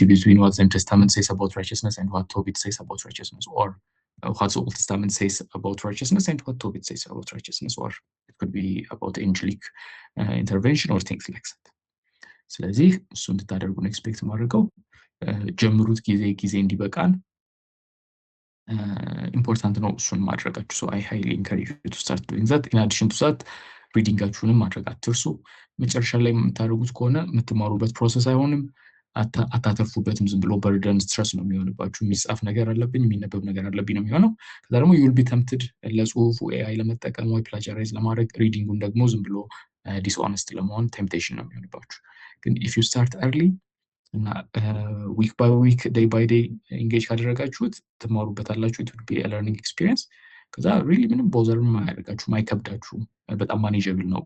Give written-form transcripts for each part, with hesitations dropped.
between what the New Testament says about righteousness and what Tobit says about righteousness, or what the Old Testament says about righteousness and what Tobit says about righteousness, or it could be about angelic intervention or things like that. ስለዚህ እሱ እንድታደርጉ ነው ኤክስፔክት ማድረገው። ጀምሩት ጊዜ እንዲበቃን ኢምፖርታንት ነው እሱን ማድረጋችሁ። so I highly encourage you to start doing that. in addition to that ሪዲንጋችሁንም ማድረግ አትርሱ። መጨረሻ ላይ የምታደርጉት ከሆነ የምትማሩበት ፕሮሰስ አይሆንም፣ አታተርፉበትም። ዝም ብሎ በርደን ስትረስ ነው የሚሆንባችሁ። የሚጻፍ ነገር አለብኝ የሚነበብ ነገር አለብኝ ነው የሚሆነው። ከዛ ደግሞ you will be tempted ለጽሁፉ AI ለመጠቀም ወይ ፕላጃራይዝ ለማድረግ፣ ሪዲንጉን ደግሞ ዝም ብሎ ዲስኦነስት ለመሆን ቴምፕቴሽን ነው የሚሆንባችሁ። ግን if you start early እና ዊክ ባይ ዊክ ዴይ ባይ ዴይ ኢንጌጅ ካደረጋችሁት ትማሩበታላችሁ። it will be a learning experience። ከዛ ሪሊ ምንም ቦዘርም አያደርጋችሁም፣ አይከብዳችሁም፣ በጣም ማኔጀብል ነው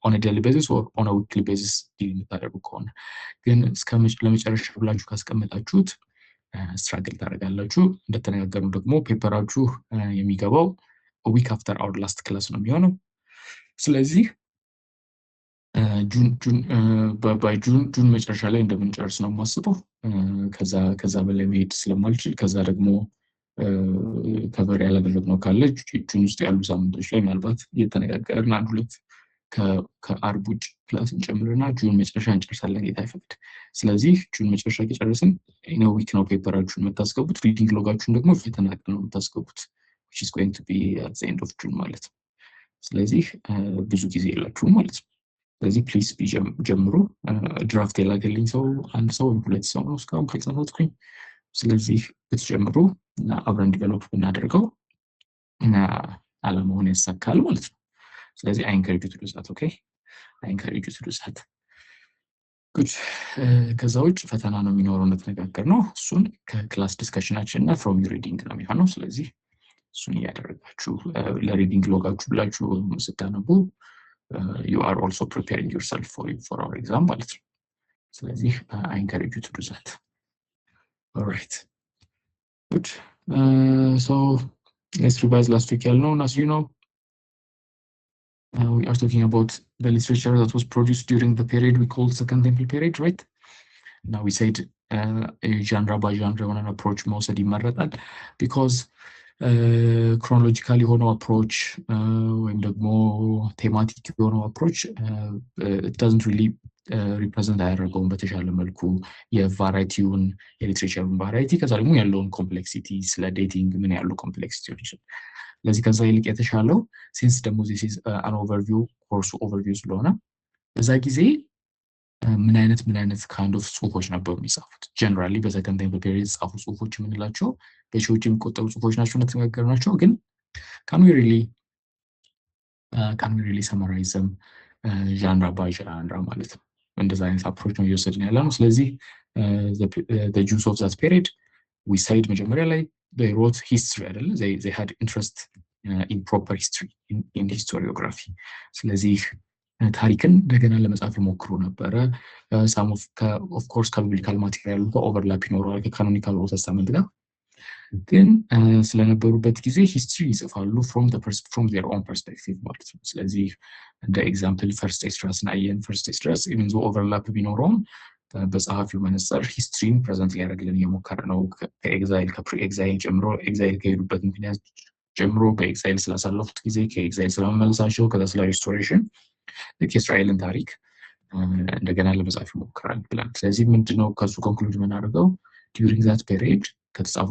on a daily basis or on a weekly basis ዲል የምታደርጉ ከሆነ። ግን ለመጨረሻ ብላችሁ ካስቀመጣችሁት ስትራግል ታደርጋላችሁ። እንደተነጋገርነው ደግሞ ፔፐራችሁ የሚገባው ዊክ አፍተር አወር ላስት ክላስ ነው የሚሆነው። ስለዚህ ጁን መጨረሻ ላይ እንደምንጨርስ ነው የማስበው። ከዛ በላይ መሄድ ስለማልችል ከዛ ደግሞ ከቨር ያላደረግነው ካለ ጁን ውስጥ ያሉ ሳምንቶች ላይ ምናልባት እየተነጋገርን አንድ ሁለት ከአርብ ውጭ ክላስ እንጨምርና ጁን መጨረሻ እንጨርሳለን ጌታ ይፈቅድ። ስለዚህ ጁን መጨረሻ ከጨረስን ኢን አ ዊክ ነው ፔፐራችሁን የምታስገቡት። ሪዲንግ ሎጋችሁን ደግሞ የተናቀ ነው የምታስገቡት which is going to be at the end of June ማለት ነው። ስለዚህ ብዙ ጊዜ የላችሁም ማለት ነው። ስለዚህ ፕሊዝ ጀምሩ። ድራፍት የላገልኝ ሰው አንድ ሰው ወይም ሁለት ሰው ነው እስካሁን ካልጻፋችሁኝ። ስለዚህ ብትጀምሩ እና አብረን ዲቨሎፕ ብናደርገው እና አላማውን ያሳካል ማለት ነው። ስለዚህ I encourage you to do that. okay? I encourage you to do that. good። ከዛ ውጭ ፈተና ነው የሚኖረው እንደተነጋገርነው። እሱን ከክላስ ዲስከሽናችን እና from your reading ነው የሚሆነው። ስለዚህ እሱን እያደረጋችሁ ለሪዲንግ ሎጋችሁ ብላችሁ ስታነቡ you are also preparing yourself for our exam ማለት ነው። ስለዚህ I encourage you to do that. all right, good. So let's revise last week ያልነው። as you know, we are talking about the literature that was produced during the period we called Second Temple period, right? Now we said genre by genre የሆነ approach መውሰድ ይመረጣል because chronological የሆነው approach ወይም ደግሞ thematic የሆነው approach it doesn't really represent አያደርገውም በተሻለ መልኩ የቫራይቲውን የሊትሬቸሩን ቫራይቲ ከዛ ደግሞ ያለውን ኮምፕሌክሲቲ ስለ ዴቲንግ ምን ያሉ ኮምፕሌክሲቲዎች። ለዚህ ከዛ ይልቅ የተሻለው ሲንስ ደግሞ this is an overview ኮርሱ ኦቨርቪው ስለሆነ በዛ ጊዜ ምን አይነት kind of ጽሁፎች ነበሩ የሚጻፉት። ጀነራሊ በሰከንድ ቴምፕል ፔሪድ የተጻፉ ጽሁፎች የምንላቸው በሺዎች የሚቆጠሩ ጽሁፎች ናቸው እንደተነጋገርናቸው። ግን can we really summarize them genre by genre ማለት ነው። እንደዛ አይነት አፕሮች ነው እየወሰድን ያለነው። ስለዚህ the Jews of that period we said መጀመሪያ ላይ they wrote history አይደለ? they had interest in proper history, in historiography። ስለዚህ ታሪክን እንደገና ለመጻፍ ይሞክሩ ነበረ። some of course ከቢብሊካል ማቴሪያል ጋር ኦቨርላፕ ይኖረዋል ከካኖኒካል ኦልድ ተስታመንት ጋር። ግን ስለነበሩበት ጊዜ ሂስትሪ ይጽፋሉ from their own perspective ማለት ነው። ስለዚህ እንደ ኤግዛምፕል ፈርስት ኤስድራስን አየን። ፈርስት ኤስድራስ ኢቭን ዞ ኦቨርላፕ ቢኖረውም በጸሐፊው መነጽር ሂስትሪን ፕሬዘንት ሊያደርግልን እየሞከረ ነው። ከኤግዛይል ከፕሪ ኤግዛይል ጀምሮ ኤግዛይል ከሄዱበት ምክንያት ጀምሮ በኤግዛይል ስላሳለፉት ጊዜ ከኤግዛይል ስለመመለሳቸው ከዛ ስለ ሪስቶሬሽን የእስራኤልን ታሪክ እንደገና ለመጻፍ ይሞክራል ብለን። ስለዚህ ምንድነው ከሱ ኮንክሉድ የምናደርገው during that period የተጻፉ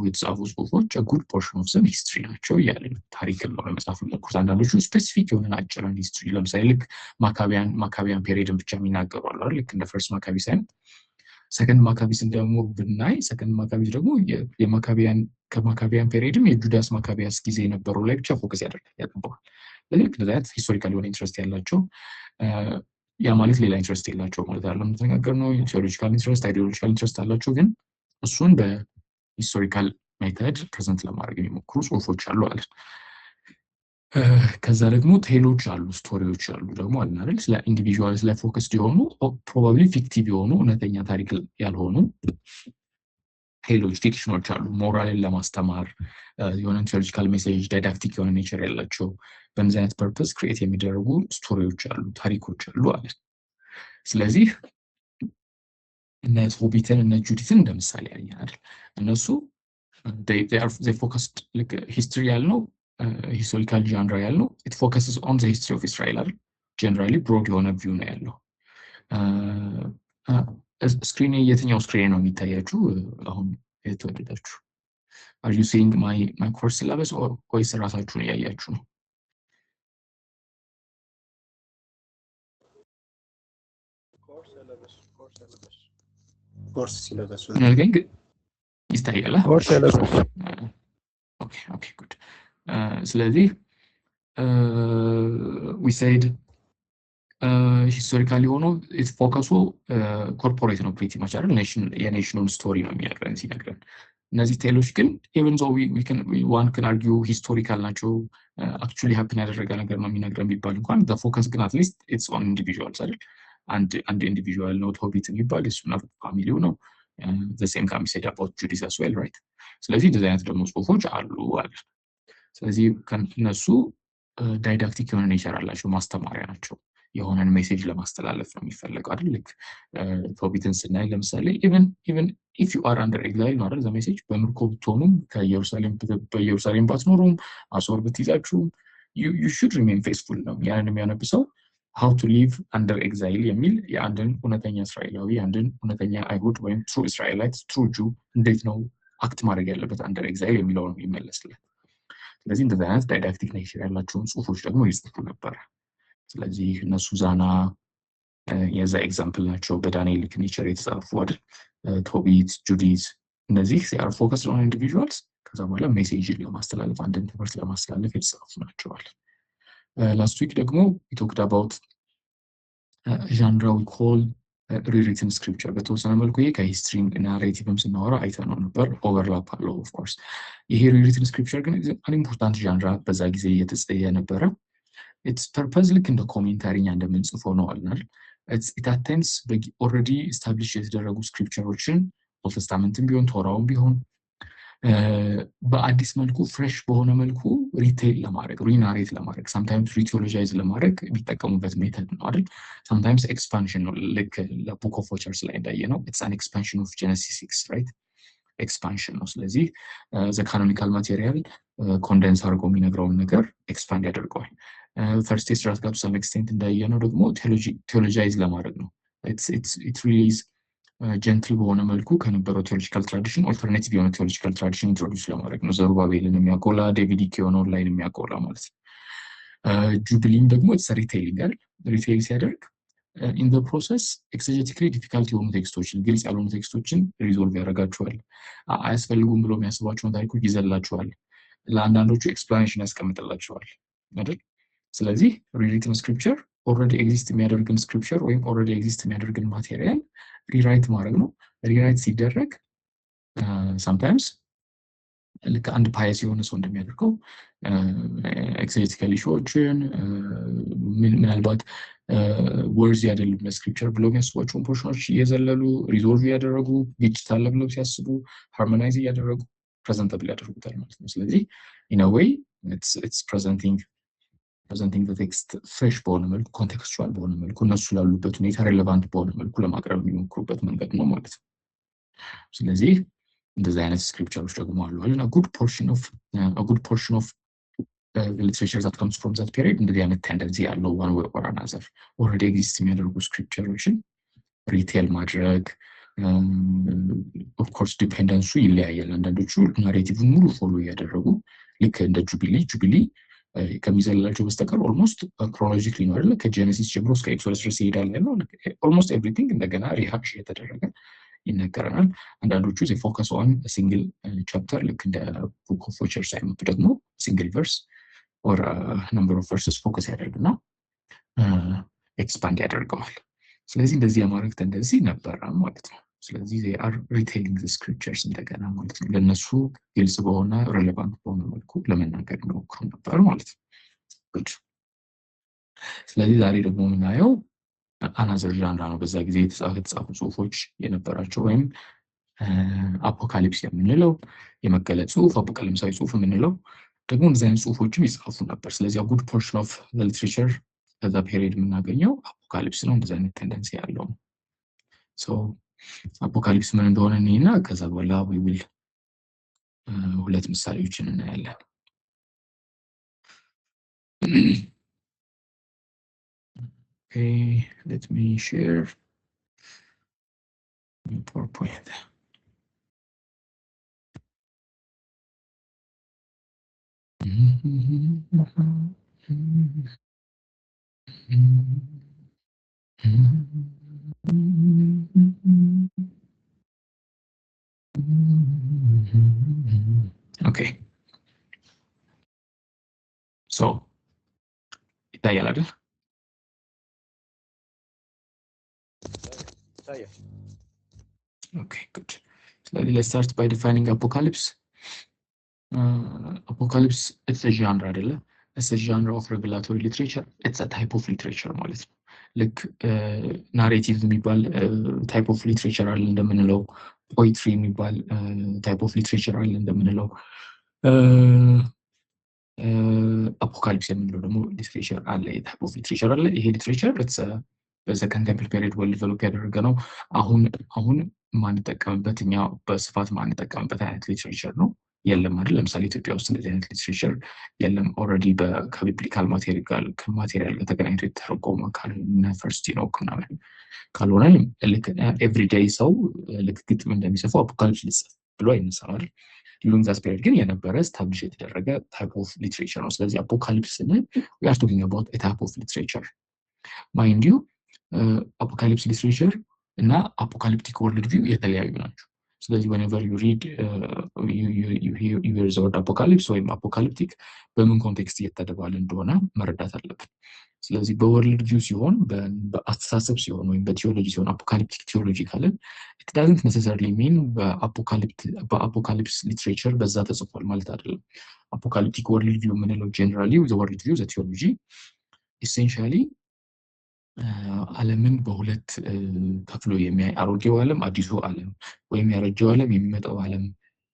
ጽሁፎች a good portion of them history ናቸው እያለን ታሪክን ነው ለመጻፍ የሚሞክሩት። አንዳንዶቹ ስፔሲፊክ የሆነ አጭር ሂስትሪ ለምሳሌ ልክ ማካቢያን ፔሪድን ብቻ የሚናገሩ አሉ አይደል? ልክ እንደ ፈርስት ማካቢስ አይደል? ሰከንድ ማካቢስን ደግሞ ብናይ ሰከንድ ማካቢስ ደግሞ ከማካቢያን ፔሪድም የጁዳስ ማካቢያስ ጊዜ የነበረው ላይ ብቻ ፎከስ ያደርጋል። ልክ እንደዛ አይነት ሂስቶሪካል የሆነ ኢንትረስት ያላቸው ያ ማለት ሌላ ኢንትረስት የላቸው ማለት አይደለም። ተነጋገርነው ቲዮሎጂካል ኢንትረስት አይዲዮሎጂካል ኢንትረስት አላቸው ግን እሱን በሂስቶሪካል ሜተድ ፕሬዘንት ለማድረግ የሚሞክሩ ጽሁፎች አሉ አለ። ከዛ ደግሞ ቴሎች አሉ ስቶሪዎች አሉ ደግሞ አለ አይደል? ስለ ኢንዲቪጁዋልስ ላይ ፎከስድ የሆኑ ፕሮባብሊ ፊክቲቭ የሆኑ እውነተኛ ታሪክ ያልሆኑ ቴሎች ፊክሽኖች አሉ። ሞራልን ለማስተማር የሆነ ቲዮሎጂካል ሜሴጅ ዳይዳክቲክ የሆነ ኔቸር ያላቸው በእነዚህ አይነት ፐርፐስ ክሬት የሚደረጉ ስቶሪዎች አሉ ታሪኮች አሉ አለ። ስለዚህ እነ ሆቢትን እነ ጁዲትን እንደምሳሌ ያየን አይደል? እነሱ they focused like history ያልነው historical genre ያልነው it focuses on the history of Israel አይደል? generally broad የሆነ ቪው ነው ያለው። ስክሪን የትኛው ስክሪን ነው የሚታያችሁ አሁን የተወደዳችሁ? are you seeing my course syllabus ወይስ ራሳችሁን እያያችሁ ነው? ኮርስ ሲለበስ ግን ይታያል። ኮርስ ሲለበስ ኦኬ ጉድ። ስለዚህ we said ሂስቶሪካሊ ሆኖ ፎከሱ ኮርፖሬት ነው ፕሪቲ ማች አይደል? የኔሽኑን ስቶሪ ነው የሚነግረን ሲነግረን። እነዚህ ቴሎች ግን ኢቨን ዞ ዋን ክን አርጊው ሂስቶሪካል ናቸው አክቹዋሊ ሀፕን ያደረገ ነገር ነው የሚነግረን ቢባል እንኳን ፎከስ ግን አትሊስት ኢትስ ኦን ኢንዲቪዥዋልስ አይደል? አንድ ኢንዲቪዥዋል ነው ቶቢት የሚባል እሱና ፋሚሊው ነው። ሴም ካን ቢ ሴድ አባውት ጁዲስ አስ ዌል ራይት። ስለዚህ እንደዚህ አይነት ደግሞ ጽሁፎች አሉ አለ። ስለዚህ እነሱ ዳይዳክቲክ የሆነ ኔቸር አላቸው፣ ማስተማሪያ ናቸው። የሆነን ሜሴጅ ለማስተላለፍ ነው የሚፈለገው አይደል? ልክ ቶቢትን ስናይ ለምሳሌ ኢቨን ኢፍ ዩ አር አንደር ኤግዛይል ነው አይደል? ሜሴጅ በምርኮ ብትሆኑም በኢየሩሳሌም ባትኖሩም አሶር ብትይዛችሁም ዩ ሹድ ሪሜን ፌስፉል ነው። ያንን የሚያነብ ሰው how to live under exile የሚል የአንድን እውነተኛ እስራኤላዊ አንድን እውነተኛ አይሁድ ወይም ትሩ እስራኤላይት ትሩ ጁ እንዴት ነው አክት ማድረግ ያለበት አንደር ኤግዛይል የሚለው ነው ይመለስለት። ስለዚህ እንደዚህ አይነት ዳይዳክቲክ ኔቸር ያላቸውን ጽሁፎች ደግሞ ይጽፉ ነበር። ስለዚህ እነሱ ዛና የዛ ኤግዛምፕል ናቸው። በዳንኤል ኔቸር የተጻፉ አይደል? ቶቢት፣ ጁዲት እነዚህ ሲአር ፎከስ ኦን ኢንዲቪጁዋልስ ከዛ በኋላ ሜሴጅን ለማስተላለፍ አንድን ትምህርት ለማስተላለፍ የተጻፉ ናቸዋል። ላስት ዊክ ደግሞ we talked about genre we call rewritten scripture። በተወሰነ መልኩ ይሄ ከሂስትሪ ናሬቲቭም ስናወራ አይተነው ነበር። ኦቨርላፕ አለው ኦፍ ኮርስ። ይሄ rewritten scripture ግን an important genre በዛ ጊዜ እየተጸየ ነበረ። its purpose ልክ እንደ ኮሜንታሪ እንደምንጽፈው ነው አልናል። it attempts already established የተደረጉ ስክሪፕቸሮችን ኦልድ ተስታመንትም ቢሆን ቶራውም ቢሆን በአዲስ መልኩ ፍሬሽ በሆነ መልኩ ሪቴል ለማድረግ ሪናሬት ለማድረግ ሳምታይምስ ሪቴዎሎጃይዝ ለማድረግ የሚጠቀሙበት ሜተድ ነው አይደል? ሳምታይምስ ኤክስፓንሽን ነው። ልክ ለቡክ ኦፍ ዎቸርስ ላይ እንዳየነው ኢትስ አን ኤክስፓንሽን ኦፍ ጄኔሲስ 6 ራይት? ኤክስፓንሽን ነው። ስለዚህ ዘ ካኖኒካል ማቴሪያል ኮንደንስ አድርጎ የሚነግረውን ነገር ኤክስፓንድ ያደርገዋል። ፈርስት ስትራት ጋር ቱ ሰም ኤክስቴንት እንዳየነው ደግሞ ቴዎሎጃይዝ ለማድረግ ነው። ኢት ሪሊዝ ጀንትል በሆነ መልኩ ከነበረው ቴዎሎጂካል ትራዲሽን ኦልተርኔቲቭ የሆነ ቴዎሎጂካል ትራዲሽን ኢንትሮዲውስ ለማድረግ ነው። ዘሩባቤልን የሚያጎላ ዴቪዲክ የሆነውን ላይን የሚያጎላ ማለት ነው። ጁብሊም ደግሞ ኢትስ ሪቴይሊንግ አይደል? ሪቴይል ሲያደርግ ኢን ዘ ፕሮሰስ ኤክሴጀቲካሊ ዲፊካልት የሆኑ ቴክስቶችን ግልጽ ያልሆኑ ቴክስቶችን ሪዞልቭ ያደርጋቸዋል። አያስፈልጉም ብሎ የሚያስባቸውን ታሪኮች ይዘላቸዋል። ለአንዳንዶቹ ኤክስፕላኔሽን ያስቀምጥላቸዋል አይደል? ስለዚህ ሪሪትን ስክሪፕቸር ኦልሬዲ ኤግዚስት የሚያደርግን ስክሪፕቸር ወይም ኦልሬዲ ኤግዚስት የሚያደርግን ማቴሪያል ሪራይት ማድረግ ነው። ሪራይት ሲደረግ ሳምታይምስ ልክ አንድ ፓየስ የሆነ ሰው እንደሚያደርገው ኤክሴጀቲካል ኢሹዎችን ምናልባት ወርዝ አይደሉም ለስክሪፕቸር ብለው የሚያስቧቸውን ፖርሽኖች እየዘለሉ ሪዞልቭ እያደረጉ ግጭት አለ ብለው ሲያስቡ ሃርሞናይዝ እያደረጉ ፕሬዘንተብል ያደርጉታል ማለት ነው። ስለዚህ ኢን አ ዌይ ኢትስ ፕሬዘንቲንግ ዘ ቴክስት ፍሬሽ በሆነ መልኩ ኮንቴክስቹዋል በሆነ መልኩ እነሱ ላሉበት ሁኔታ ሬሌቫንት በሆነ መልኩ ለማቅረብ የሚሞክሩበት መንገድ ነው ማለት ነው። ስለዚህ እንደዚህ አይነት ስክሪፕቸሮች ደግሞ አሉ አለ ጉድ ፖርሽን ኦፍ ሊትሬቸር ዛት ከምስ ፍሮም ዛት ፔሪድ እንደዚህ አይነት ቴንደንሲ ያለው ዋን ወይ ኦር አናዘር ኦልሬዲ ኤግዚስት የሚያደርጉ ስክሪፕቸሮችን ሪቴል ማድረግ ኦፍ ኮርስ ዲፔንደንሱ ይለያያል። አንዳንዶቹ ናሬቲቭን ሙሉ ፎሎ እያደረጉ ልክ እንደ ጁቢሊ ከሚዘልላቸው በስተቀር ኦልሞስት ክሮኖሎጂክሊ ነው አይደለ? ከጄኔሲስ ጀምሮ እስከ ኤክሶደስ ድረስ ይሄዳል ያለው ኦልሞስት ኤቭሪቲንግ እንደገና ሪሃሽ የተደረገ ይነገረናል። አንዳንዶቹ ዘ ፎከስ ኦን ሲንግል ቻፕተር ልክ እንደ ቡክ ኦፍ ዎቸርስ አይነቱ ደግሞ ሲንግል ቨርስ ኦር ነምበር ኦፍ ቨርስስ ፎከስ ያደርግና ኤክስፓንድ ያደርገዋል። ስለዚህ እንደዚህ የማድረግ እንደዚህ ነበረ ማለት ነው። ስለዚህ they are retailing the scriptures እንደገና ማለት ነው። ለነሱ ግልጽ በሆነ ሬሌቫንት በሆነ መልኩ ለመናገር የሚሞክሩ ነበር ማለት ነው። ጉድ። ስለዚህ ዛሬ ደግሞ የምናየው አናዘር ዣንራ ነው። በዛ ጊዜ የተጻፉ ጽሁፎች የነበራቸው ወይም አፖካሊፕስ የምንለው የመገለጥ ጽሁፍ፣ አፖካሊፕሳዊ ጽሁፍ የምንለው ደግሞ እንደዚህ አይነት ጽሁፎችም ይጻፉ ነበር። ስለዚህ ጉድ ፖርሽን ኦፍ ሊትሬቸር ከዛ ፔሪድ የምናገኘው አፖካሊፕስ ነው። እንደዚህ አይነት ቴንደንሲ ያለው ነው። አፖካሊፕስ ምን እንደሆነ እኔና ከዛ በኋላ we will ሁለት ምሳሌዎችን እናያለን። Okay, let me share my PowerPoint. Okay. So ይታያል አይደል? Okay, good. So let's start by defining apocalypse. Apocalypse, it's a genre አይደለ? It's a genre of revelatory literature. It's a type of literature ማለት ነው። ልክ ናሬቲቭ የሚባል ታይፕ ኦፍ ሊትሬቸር አለ እንደምንለው፣ ፖይትሪ የሚባል ታይፕ ኦፍ ሊትሬቸር አለ እንደምንለው፣ አፖካሊፕስ የምንለው ደግሞ ሊትሬቸር አለ፣ ታይፕ ኦፍ ሊትሬቸር አለ። ይሄ ሊትሬቸር በሰከንድ ቴምፕል ፔሪድ ወል ዴቨሎፕ ያደረገ ነው። አሁን ማንጠቀምበት እኛ በስፋት ማንጠቀምበት አይነት ሊትሬቸር ነው። የለም አይደል? ለምሳሌ ኢትዮጵያ ውስጥ እንደዚህ አይነት ሊትሬቸር የለም። ኦልሬዲ ከቢብሊካል ማቴሪያል ጋር ተገናኝቶ የተተረጎመ ካልሆነ ፈርስት ኖክ ምናምን ካልሆነ ልክ ኤቭሪዴይ ሰው ልክ ግጥም እንደሚጽፈው አፖካሊፕስ ሊጽፍ ብሎ አይነሳም አይደል? ዱሪንግ ዛት ፔሪድ ግን የነበረ ስታብሊሽ የተደረገ ታይፕ ኦፍ ሊትሬቸር ነው። ስለዚህ አፖካሊፕስ ስንል we are talking about a type of literature. ማይንድ ዩ አፖካሊፕስ ሊትሬቸር እና አፖካሊፕቲክ ወርልድ ቪው የተለያዩ ናቸው። ስለዚህ whenever you read you hear the word apocalypse ወይም አፖካሊፕቲክ በምን ኮንቴክስት እየተደባለ እንደሆነ መረዳት አለብን። ስለዚህ በወርልድ ቪው ሲሆን፣ በአስተሳሰብ ሲሆን ወይም በቲዮሎጂ ሲሆን አፖካሊፕቲክ ቲዮሎጂ ካለን it doesn't necessarily mean በአፖካሊፕስ ሊትሬቸር በዛ ተጽፏል ማለት አይደለም። አፖካሊፕቲክ ወርልድ ቪው የምንለው ጀነራሊ the world view the theology essentially ዓለምን በሁለት ከፍሎ የሚያይ አሮጌው ዓለም አዲሱ ዓለም ወይም ያረጀው ዓለም የሚመጣው ዓለም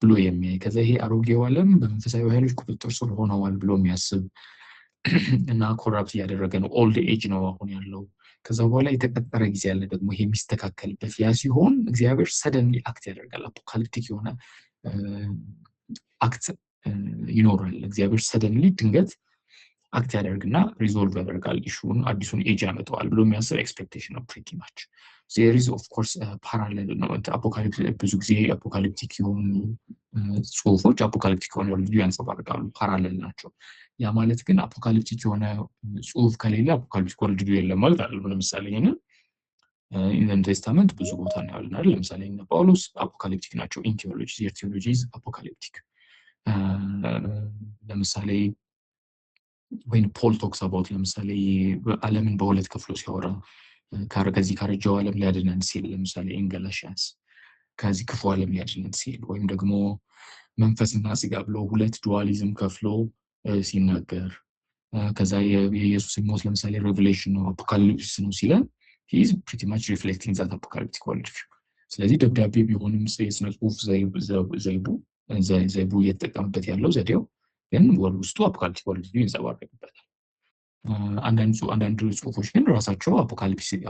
ብሎ የሚያይ፣ ከዛ ይሄ አሮጌው ዓለም በመንፈሳዊ ኃይሎች ቁጥጥር ስር ሆነዋል ብሎ የሚያስብ እና ኮራፕት እያደረገ ነው። ኦልድ ኤጅ ነው አሁን ያለው። ከዛ በኋላ የተቀጠረ ጊዜ ያለ ደግሞ ይሄ የሚስተካከልበት ያ ሲሆን እግዚአብሔር ሰደንሊ አክት ያደርጋል። አፖካሊፕቲክ የሆነ አክት ይኖራል። እግዚአብሔር ሰደንሊ ድንገት አክት ያደርግና ሪዞልቭ ያደርጋል ኢሹን፣ አዲሱን ኤጅ ያመጣዋል ብሎ የሚያስብ ኤክስፔክቴሽን ነው ፕሪቲ ማች። ዜር ኢዝ ኦፍ ኮርስ ፓራሌል ነው። አፖካሊፕስ ብዙ ጊዜ አፖካሊፕቲክ የሆኑ ጽሁፎች አፖካሊፕቲክ የሆነ ወርልድ ያንጸባርቃሉ፣ ፓራሌል ናቸው። ያ ማለት ግን አፖካሊፕቲክ የሆነ ጽሁፍ ከሌለ አፖካሊፕቲክ ወርልድ የለም ማለት አይደለም። ለምሳሌ ይሄንን ኢን ቴስታመንት ብዙ ቦታ እናያለን አይደል? ለምሳሌ እነ ጳውሎስ አፖካሊፕቲክ ናቸው። ኢን ቲዮሎጂ ዜር ቲዮሎጂ ኢዝ አፖካሊፕቲክ። ለምሳሌ ወይም ፖል ቶክስ አባውት ለምሳሌ ዓለምን በሁለት ከፍሎ ሲያወራ ከዚህ ካረጀው ዓለም ሊያድነን ሲል ለምሳሌ ኢንገላሽያንስ ከዚህ ክፉ ዓለም ሊያድነን ሲል፣ ወይም ደግሞ መንፈስና ስጋ ብሎ ሁለት ዱዋሊዝም ከፍሎ ሲናገር፣ ከዛ የኢየሱስ ሞት ለምሳሌ ሬቨሌሽን ነው አፖካሊፕስ ነው ሲለን he is pretty much reflecting that apocalyptic worldview። ስለዚህ ደብዳቤ ቢሆንም የስነ ጽሁፍ ዘይቡ እየተጠቀምበት ያለው ዘዴው ግን ውስጡ አፖካሊፕቲክ ወርልድ ይንጸባረቅበታል። አንዳንድ ጽሁፎች ግን ራሳቸው አፖካሊፕቲክ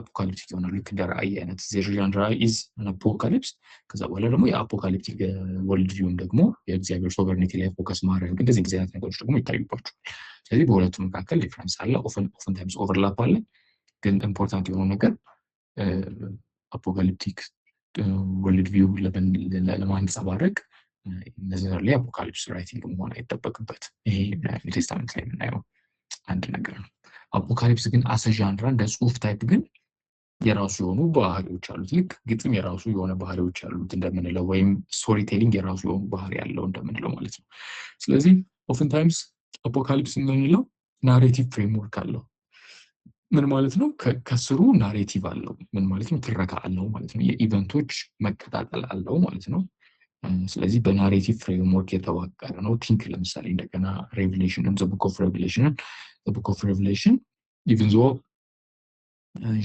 ይሆናሉ። ልክ እንደ ራእይ አይነት ዘሪያን ራእይ ኢዝ አፖካሊፕስ። ከዛ በኋላ ደግሞ የአፖካሊፕቲክ ወርልድ ቪውም ደግሞ የእግዚአብሔር ሶቨርኒቲ ላይ ፎከስ ማድረግ እንደዚህ አይነት ነገሮች ደግሞ ይታዩባቸዋል። ስለዚህ በሁለቱ መካከል ዲፍረንስ አለ። ኦፍን ታይምስ ኦቨርላፕ አለ። ግን ኢምፖርታንት የሆነው ነገር አፖካሊፕቲክ ወርልድ ቪው ለማንጸባረቅ necessarily አፖካሊፕስ ራይቲንግ መሆን አይጠበቅበት። ይሄ ቴስታመንት ላይ የምናየው አንድ ነገር ነው። አፖካሊፕስ ግን አሰ ዣንራ እንደ ጽሁፍ ታይፕ ግን የራሱ የሆኑ ባህሪዎች አሉት። ልክ ግጥም የራሱ የሆነ ባህሪዎች አሉት እንደምንለው፣ ወይም ስቶሪ ቴሊንግ የራሱ የሆኑ ባህሪ ያለው እንደምንለው ማለት ነው። ስለዚህ ኦፍን ታይምስ አፖካሊፕስ የምንለው ናሬቲቭ ፍሬምወርክ አለው። ምን ማለት ነው? ከስሩ ናሬቲቭ አለው። ምን ማለት ነው? ትረካ አለው ማለት ነው። የኢቨንቶች መቀጣጠል አለው ማለት ነው። ስለዚህ በናሬቲቭ ፍሬምወርክ የተዋቀረ ነው። ቲንክ ለምሳሌ እንደገና ሬቪሌሽንን ዘ ቡክ ኦፍ ሬቪሌሽን ኢቭን ዞ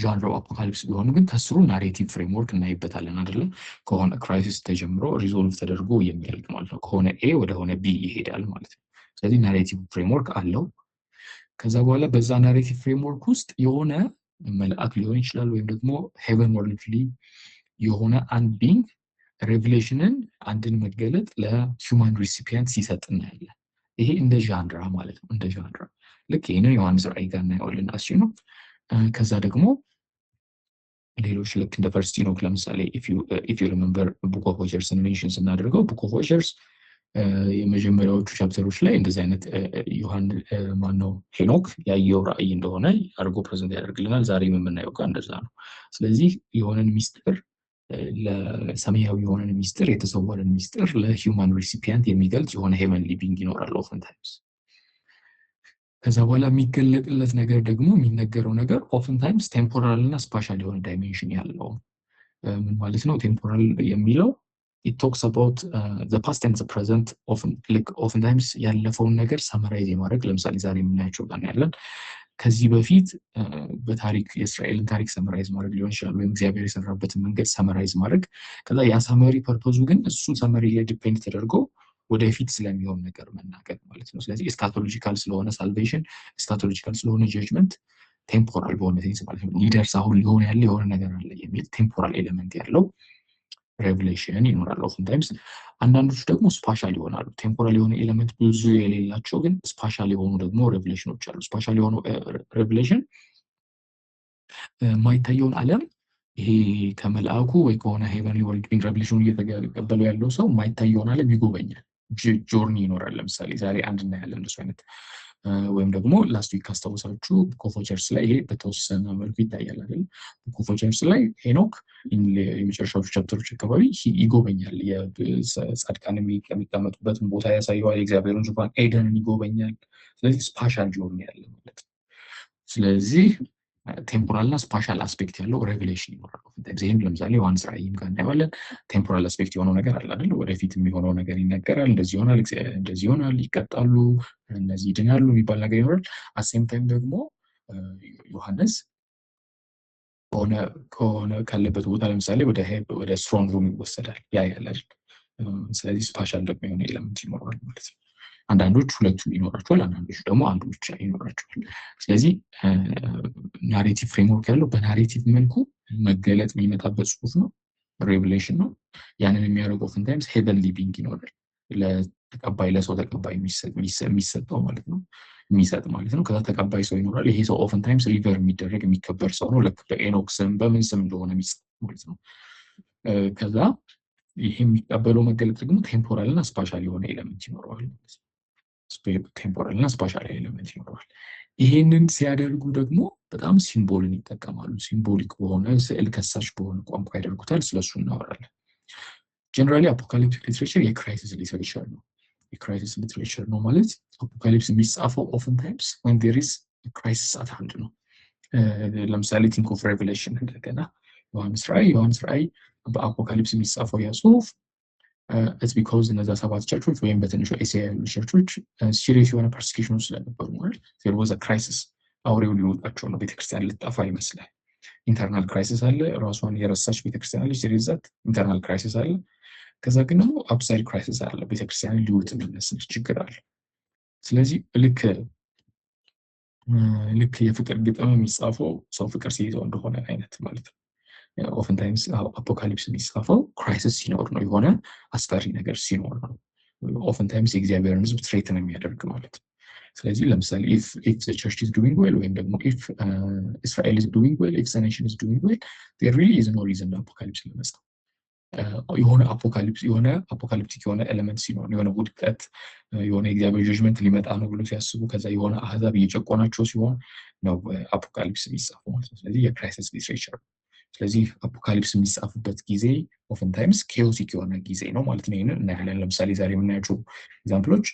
ዣንራው አፖካሊፕስ ቢሆን ግን ከስሩ ናሬቲቭ ፍሬምወርክ እናይበታለን አይደለ? ከሆነ ክራይሲስ ተጀምሮ ሪዞልቭ ተደርጎ የሚያልቅ ማለት ነው። ከሆነ ኤ ወደ ሆነ ቢ ይሄዳል ማለት ነው። ስለዚህ ናሬቲቭ ፍሬምወርክ አለው። ከዛ በኋላ በዛ ናሬቲቭ ፍሬምወርክ ውስጥ የሆነ መልአክ ሊሆን ይችላል፣ ወይም ደግሞ ሄቨን ወርልድሊ የሆነ አንድ ቢንግ ሬቭሌሽንን አንድን መገለጥ ለሂውማን ሪሲፒየንት ሲሰጥ እናያለን። ይሄ እንደ ዣንድራ ማለት ነው። እንደ ዣንድራ ልክ ይህንን ዮሐንስ ራእይ ጋር እናየዋለን። አስዩ ነው። ከዛ ደግሞ ሌሎች ልክ እንደ ፈርስት ኢኖክ ለምሳሌ ኢፍ ዩ ሪመምበር ቡክ ኦፍ ሆሸርስን ሜንሽን ስናደርገው ቡክ ኦፍ ሆሸርስ የመጀመሪያዎቹ ቻፕተሮች ላይ እንደዚህ አይነት ማነው ሄኖክ ያየው ራእይ እንደሆነ አድርጎ ፕሬዘንት ያደርግልናል። ዛሬም የምናየው ጋር እንደዛ ነው። ስለዚህ የሆነን ሚስጥር ለሰማያዊ የሆነን ሚስጥር የተሰወረን ሚስጥር ለሂውማን ሪሲፒየንት የሚገልጽ የሆነ ሄቨንሊ ቢንግ ይኖራል ኦፍን ታይምስ። ከዛ በኋላ የሚገለጥለት ነገር ደግሞ የሚነገረው ነገር ኦፍን ታይምስ ቴምፖራል እና ስፓሻል የሆነ ዳይሜንሽን ያለው ምን ማለት ነው? ቴምፖራል የሚለው it talks about the past and the present often times ያለፈውን ነገር ሰመራይዝ የማድረግ ለምሳሌ ዛሬ የምናያቸው ጋር ያለን ከዚህ በፊት በታሪክ የእስራኤልን ታሪክ ሰመራይዝ ማድረግ ሊሆን ይችላል፣ ወይም እግዚአብሔር የሰራበትን መንገድ ሰመራይዝ ማድረግ። ከዛ ያ ሰመሪ ፐርፖዙ ግን እሱ ሰመሪ ላይ ዲፔንድ ተደርጎ ወደፊት ስለሚሆን ነገር መናገር ማለት ነው። ስለዚህ ኤስካቶሎጂካል ስለሆነ ሳልቬሽን፣ ኤስካቶሎጂካል ስለሆነ ጀጅመንት ቴምፖራል በሆነ ሴንስ ማለት ነው። ሊደርስ አሁን ሊሆን ያለ የሆነ ነገር አለ የሚል ቴምፖራል ኤሌመንት ያለው ሬቭሌሽን ይኖራል ኦፍን ታይምስ። አንዳንዶቹ ደግሞ ስፓሻል ይሆናሉ። ቴምፖራል የሆነ ኤሌመንት ብዙ የሌላቸው ግን ስፓሻል የሆኑ ደግሞ ሬቭሌሽኖች አሉ። ስፓሻል የሆኑ ሬቭሌሽን የማይታየውን ዓለም ይሄ ከመልአኩ ወይ ከሆነ ሄቨንሊ ወርልድ ቢንግ ሬቭሌሽኑ እየተቀበለው ያለው ሰው የማይታየውን ዓለም ይጎበኛል። ጆርኒ ይኖራል። ለምሳሌ ዛሬ አንድ እናያለን እንደሱ አይነት ወይም ደግሞ ላስት ዊክ ካስታወሳችሁ ቡክ ኦፍ ሆሸርስ ላይ ይሄ በተወሰነ መልኩ ይታያል አይደል? ቡክ ኦፍ ሆሸርስ ላይ ሄኖክ የመጨረሻዎቹ ቻፕተሮች አካባቢ ይጎበኛል። የጻድቃን የሚቀመጡበትን ቦታ ያሳየዋል። የእግዚአብሔርን ዙፋን ኤደንን ይጎበኛል። ስለዚህ ስፓሻል ጆርኒ ያለ ማለት ነው። ስለዚህ ቴምፖራል እና ስፓሻል አስፔክት ያለው ሬቭሌሽን ይኖራል። ይህም ለምሳሌ ዮሐንስ ራእይም ጋር እናየዋለን። ቴምፖራል አስፔክት የሆነው ነገር አለ አይደል? ወደፊት የሚሆነው ነገር ይነገራል። እንደዚህ ይሆናል፣ ይቀጣሉ፣ እነዚህ ይድናሉ የሚባል ነገር ይኖራል። አሴም ታይም ደግሞ ዮሐንስ ከሆነ ካለበት ቦታ ለምሳሌ ወደ ስትሮንግ ሩም ይወሰዳል። ያ ያላል። ስለዚህ ስፓሻል ደግሞ የሆነ ኤለመንት ይኖራል ማለት ነው። አንዳንዶች ሁለቱም ይኖራቸዋል፣ አንዳንዶች ደግሞ አንዱ ብቻ ይኖራቸዋል። ስለዚህ ናሬቲቭ ፍሬምወርክ ያለው በናሬቲቭ መልኩ መገለጥ የሚመጣበት ጽሁፍ ነው፣ ሬቭሌሽን ነው። ያንን የሚያደርገው ኦፍን ታይምስ ሄቨንሊ ቢንግ ይኖራል። ለሰው ተቀባይ የሚሰጠው ማለት ነው፣ የሚሰጥ ማለት ነው። ከዛ ተቀባይ ሰው ይኖራል። ይሄ ሰው ኦፍን ታይምስ ሪቨር የሚደረግ የሚከበር ሰው ነው። ልክ በኤኖክ ስም በምን ስም እንደሆነ የሚሰጥ ማለት ነው። ከዛ ይሄ የሚቀበለው መገለጥ ደግሞ ቴምፖራል እና ስፓሻል የሆነ ኤለመንት ይኖረዋል። ቴምፖራል እና ስፓሻል ኤለመንት ይኖረዋል። ይሄንን ሲያደርጉ ደግሞ በጣም ሲምቦልን ይጠቀማሉ። ሲምቦሊክ በሆነ ስዕል ከሳሽ በሆነ ቋንቋ ያደርጉታል። ስለሱ እናወራለን። ጀነራሊ አፖካሊፕቲክ ሊትሬቸር የክራይሲስ ሊትሬቸር ነው። የክራይሲስ ሊትሬቸር ነው ማለት አፖካሊፕስ የሚጻፈው ኦፍን ታይምስ when there is a crisis at hand ነው። ለምሳሌ ቲንክ ኦፍ ሬቨሌሽን እንደገና ዮሐንስ ራእይ በአፖካሊፕስ የሚጻፈው ያ ጽሁፍ it's because እነዛ ሰባት ቸርቾች ወይም በትንሹ ኤሲያ ያሉ ቸርቾች ሲሪየስ የሆነ ፐርሲኪሽን ስለነበሩ ማለት there was a crisis። አውሬው ሊወጣቸው ነው። ቤተክርስቲያን ልጠፋ ይመስላል። ኢንተርናል ክራይሲስ አለ። ራሷን የረሳች ቤተክርስቲያን አለች። ሲሪየስ ኢንተርናል ክራይሲስ አለ። ከዛ ግን ደግሞ አውትሳይድ ክራይሲስ አለ። ቤተክርስቲያን ሊውጥ የሚመስል ችግር አለ። ስለዚህ ልክ የፍቅር ግጥም የሚጻፈው ሰው ፍቅር ሲይዘው እንደሆነ አይነት ማለት ነው። ኦፍን ታይምስ አፖካሊፕስ የሚጻፈው ክራይሲስ ሲኖር ነው፣ የሆነ አስፈሪ ነገር ሲኖር ነው። ኦፍን ታይምስ የእግዚአብሔርን ሕዝብ ትሬትን የሚያደርግ ማለት ነው። ስለዚህ ለምሳሌ if the church is doing well ወይም ደግሞ if Israel is doing well, if the nation is doing well, there really is no reason አፖካሊፕስ ለመስጠት። የሆነ አፖካሊፕቲክ የሆነ ኤሌመንት ሲኖር፣ የሆነ ውድቀት፣ የሆነ የእግዚአብሔር ጀጅመንት ሊመጣ ነው ብሎ ሲያስቡ፣ ከዛ የሆነ አህዛብ እየጨቆናቸው ሲሆን ነው አፖካሊፕስ የሚጻፈው ማለት ነው። ስለዚህ የክራይሲስ ሊትሬቸር። ስለዚህ አፖካሊፕስ የሚጻፍበት ጊዜ ኦፍን ታይምስ ኬዮቲክ የሆነ ጊዜ ነው ማለት ነው። ይህንን እናያለን። ለምሳሌ ዛሬ የምናያቸው ኤግዛምፕሎች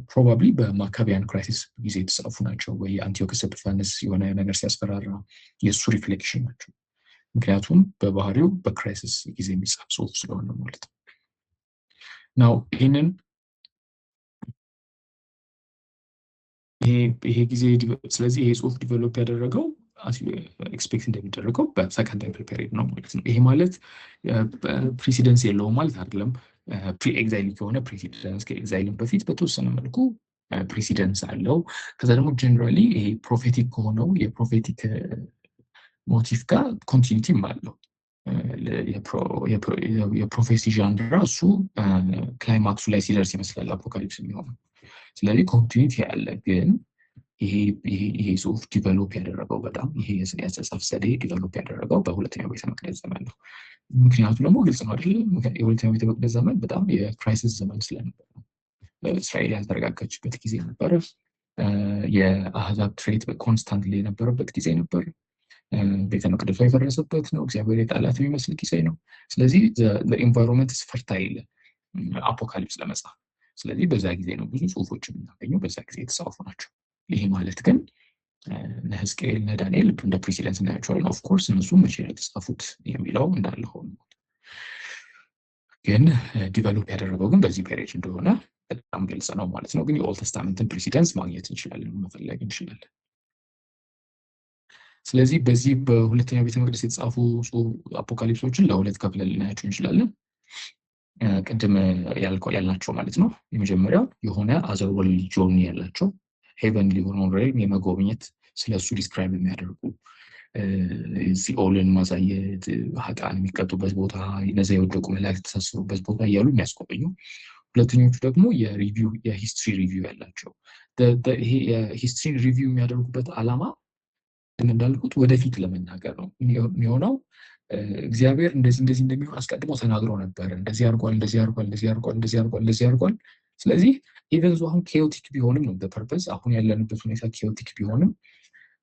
ፕሮባብሊ በማካቢያን ክራይሲስ ጊዜ የተጻፉ ናቸው፣ ወይ አንቲዮክስ ኤጲፋነስ የሆነ ነገር ሲያስፈራራ የእሱ ሪፍሌክሽን ናቸው። ምክንያቱም በባህሪው በክራይሲስ ጊዜ የሚጻፍ ጽሁፍ ስለሆነ ማለት ነው። ናው ይሄ ጊዜ ስለዚህ ይሄ ጽሁፍ ዲቨሎፕ ያደረገው ኤክስፔክት እንደሚደረገው በሰከንድ ታይም ፔሪድ ነው ማለት ነው። ይሄ ማለት ፕሬሲደንስ የለውም ማለት አይደለም። ፕሪ ኤግዛይል ከሆነ ፕሬሲደንስ ከኤግዛይልን በፊት በተወሰነ መልኩ ፕሬሲደንስ አለው። ከዛ ደግሞ ጀነራሊ ይሄ ፕሮፌቲክ ከሆነው የፕሮፌቲክ ሞቲቭ ጋር ኮንቲኒቲም አለው። የፕሮፌሲ ዣንር እሱ ክላይማክሱ ላይ ሲደርስ ይመስላል አፖካሊፕስ የሚሆነው። ስለዚህ ኮንቲኒቲ ያለ ግን ይሄ ጽሁፍ ዲቨሎፕ ያደረገው በጣም ይሄ የአጻጻፍ ዘዴ ዲቨሎፕ ያደረገው በሁለተኛው ቤተ መቅደስ ዘመን ነው። ምክንያቱ ደግሞ ግልጽ ነው አይደል? የሁለተኛው ቤተ መቅደስ ዘመን በጣም የክራይሲስ ዘመን ስለነበር ነው። እስራኤል ያልተረጋጋችበት ጊዜ ነበር። የአህዛብ ትሬት ኮንስታንትሊ የነበረበት ጊዜ ነበር። ቤተ መቅደሱ የፈረሰበት ነው። እግዚአብሔር የጣላት የሚመስል ጊዜ ነው። ስለዚህ ኢንቫይሮንመንት ፈርታይል አፖካሊፕስ ለመጻፍ። ስለዚህ በዛ ጊዜ ነው ብዙ ጽሁፎች የምናገኘው፣ በዛ ጊዜ የተጻፉ ናቸው። ይሄ ማለት ግን እነ ሕዝቅኤል እነ ዳንኤል እንደ ፕሬሲደንስ እናያቸዋለን። ኦፍኮርስ እነሱ መቼ ነው የተጻፉት የሚለው እንዳለ ሆኖ ግን ዲቨሎፕ ያደረገው ግን በዚህ ፔሪድ እንደሆነ በጣም ግልጽ ነው ማለት ነው። ግን የኦልድ ተስታመንትን ፕሬሲደንስ ማግኘት እንችላለን፣ መፈለግ እንችላለን። ስለዚህ በዚህ በሁለተኛው ቤተ መቅደስ የተጻፉ አፖካሊፕሶችን ለሁለት ከፍለን ልናያቸው እንችላለን። ቅድም ያልናቸው ማለት ነው። የመጀመሪያው የሆነ አዘር ወርልድ ጆርኒ ያላቸው ሄቨንሊ የሆነውን ሬልም የመጎብኘት ስለሱ ዲስክራይብ የሚያደርጉ ሲኦልን ማሳየት፣ ኃጥአን የሚቀጡበት ቦታ፣ እነዚያ የወደቁ መላእክት የተሳሰሩበት ቦታ እያሉ የሚያስጎበኙ። ሁለተኞቹ ደግሞ የሂስትሪ ሪቪው ያላቸው። ይሄ የሂስትሪ ሪቪው የሚያደርጉበት ዓላማ እንዳልኩት ወደፊት ለመናገር ነው የሚሆነው። እግዚአብሔር እንደዚህ እንደሚሆን አስቀድሞ ተናግሮ ነበር። እንደዚህ አድርጓል፣ እንደዚህ አድርጓል፣ እንደዚህ አድርጓል፣ እንደዚህ አድርጓል፣ እንደዚህ አድርጓል። ስለዚህ ኢቨን ዞ አሁን ኬዮቲክ ቢሆንም ነው በፐርፐዝ አሁን ያለንበት ሁኔታ ኬዮቲክ ቢሆንም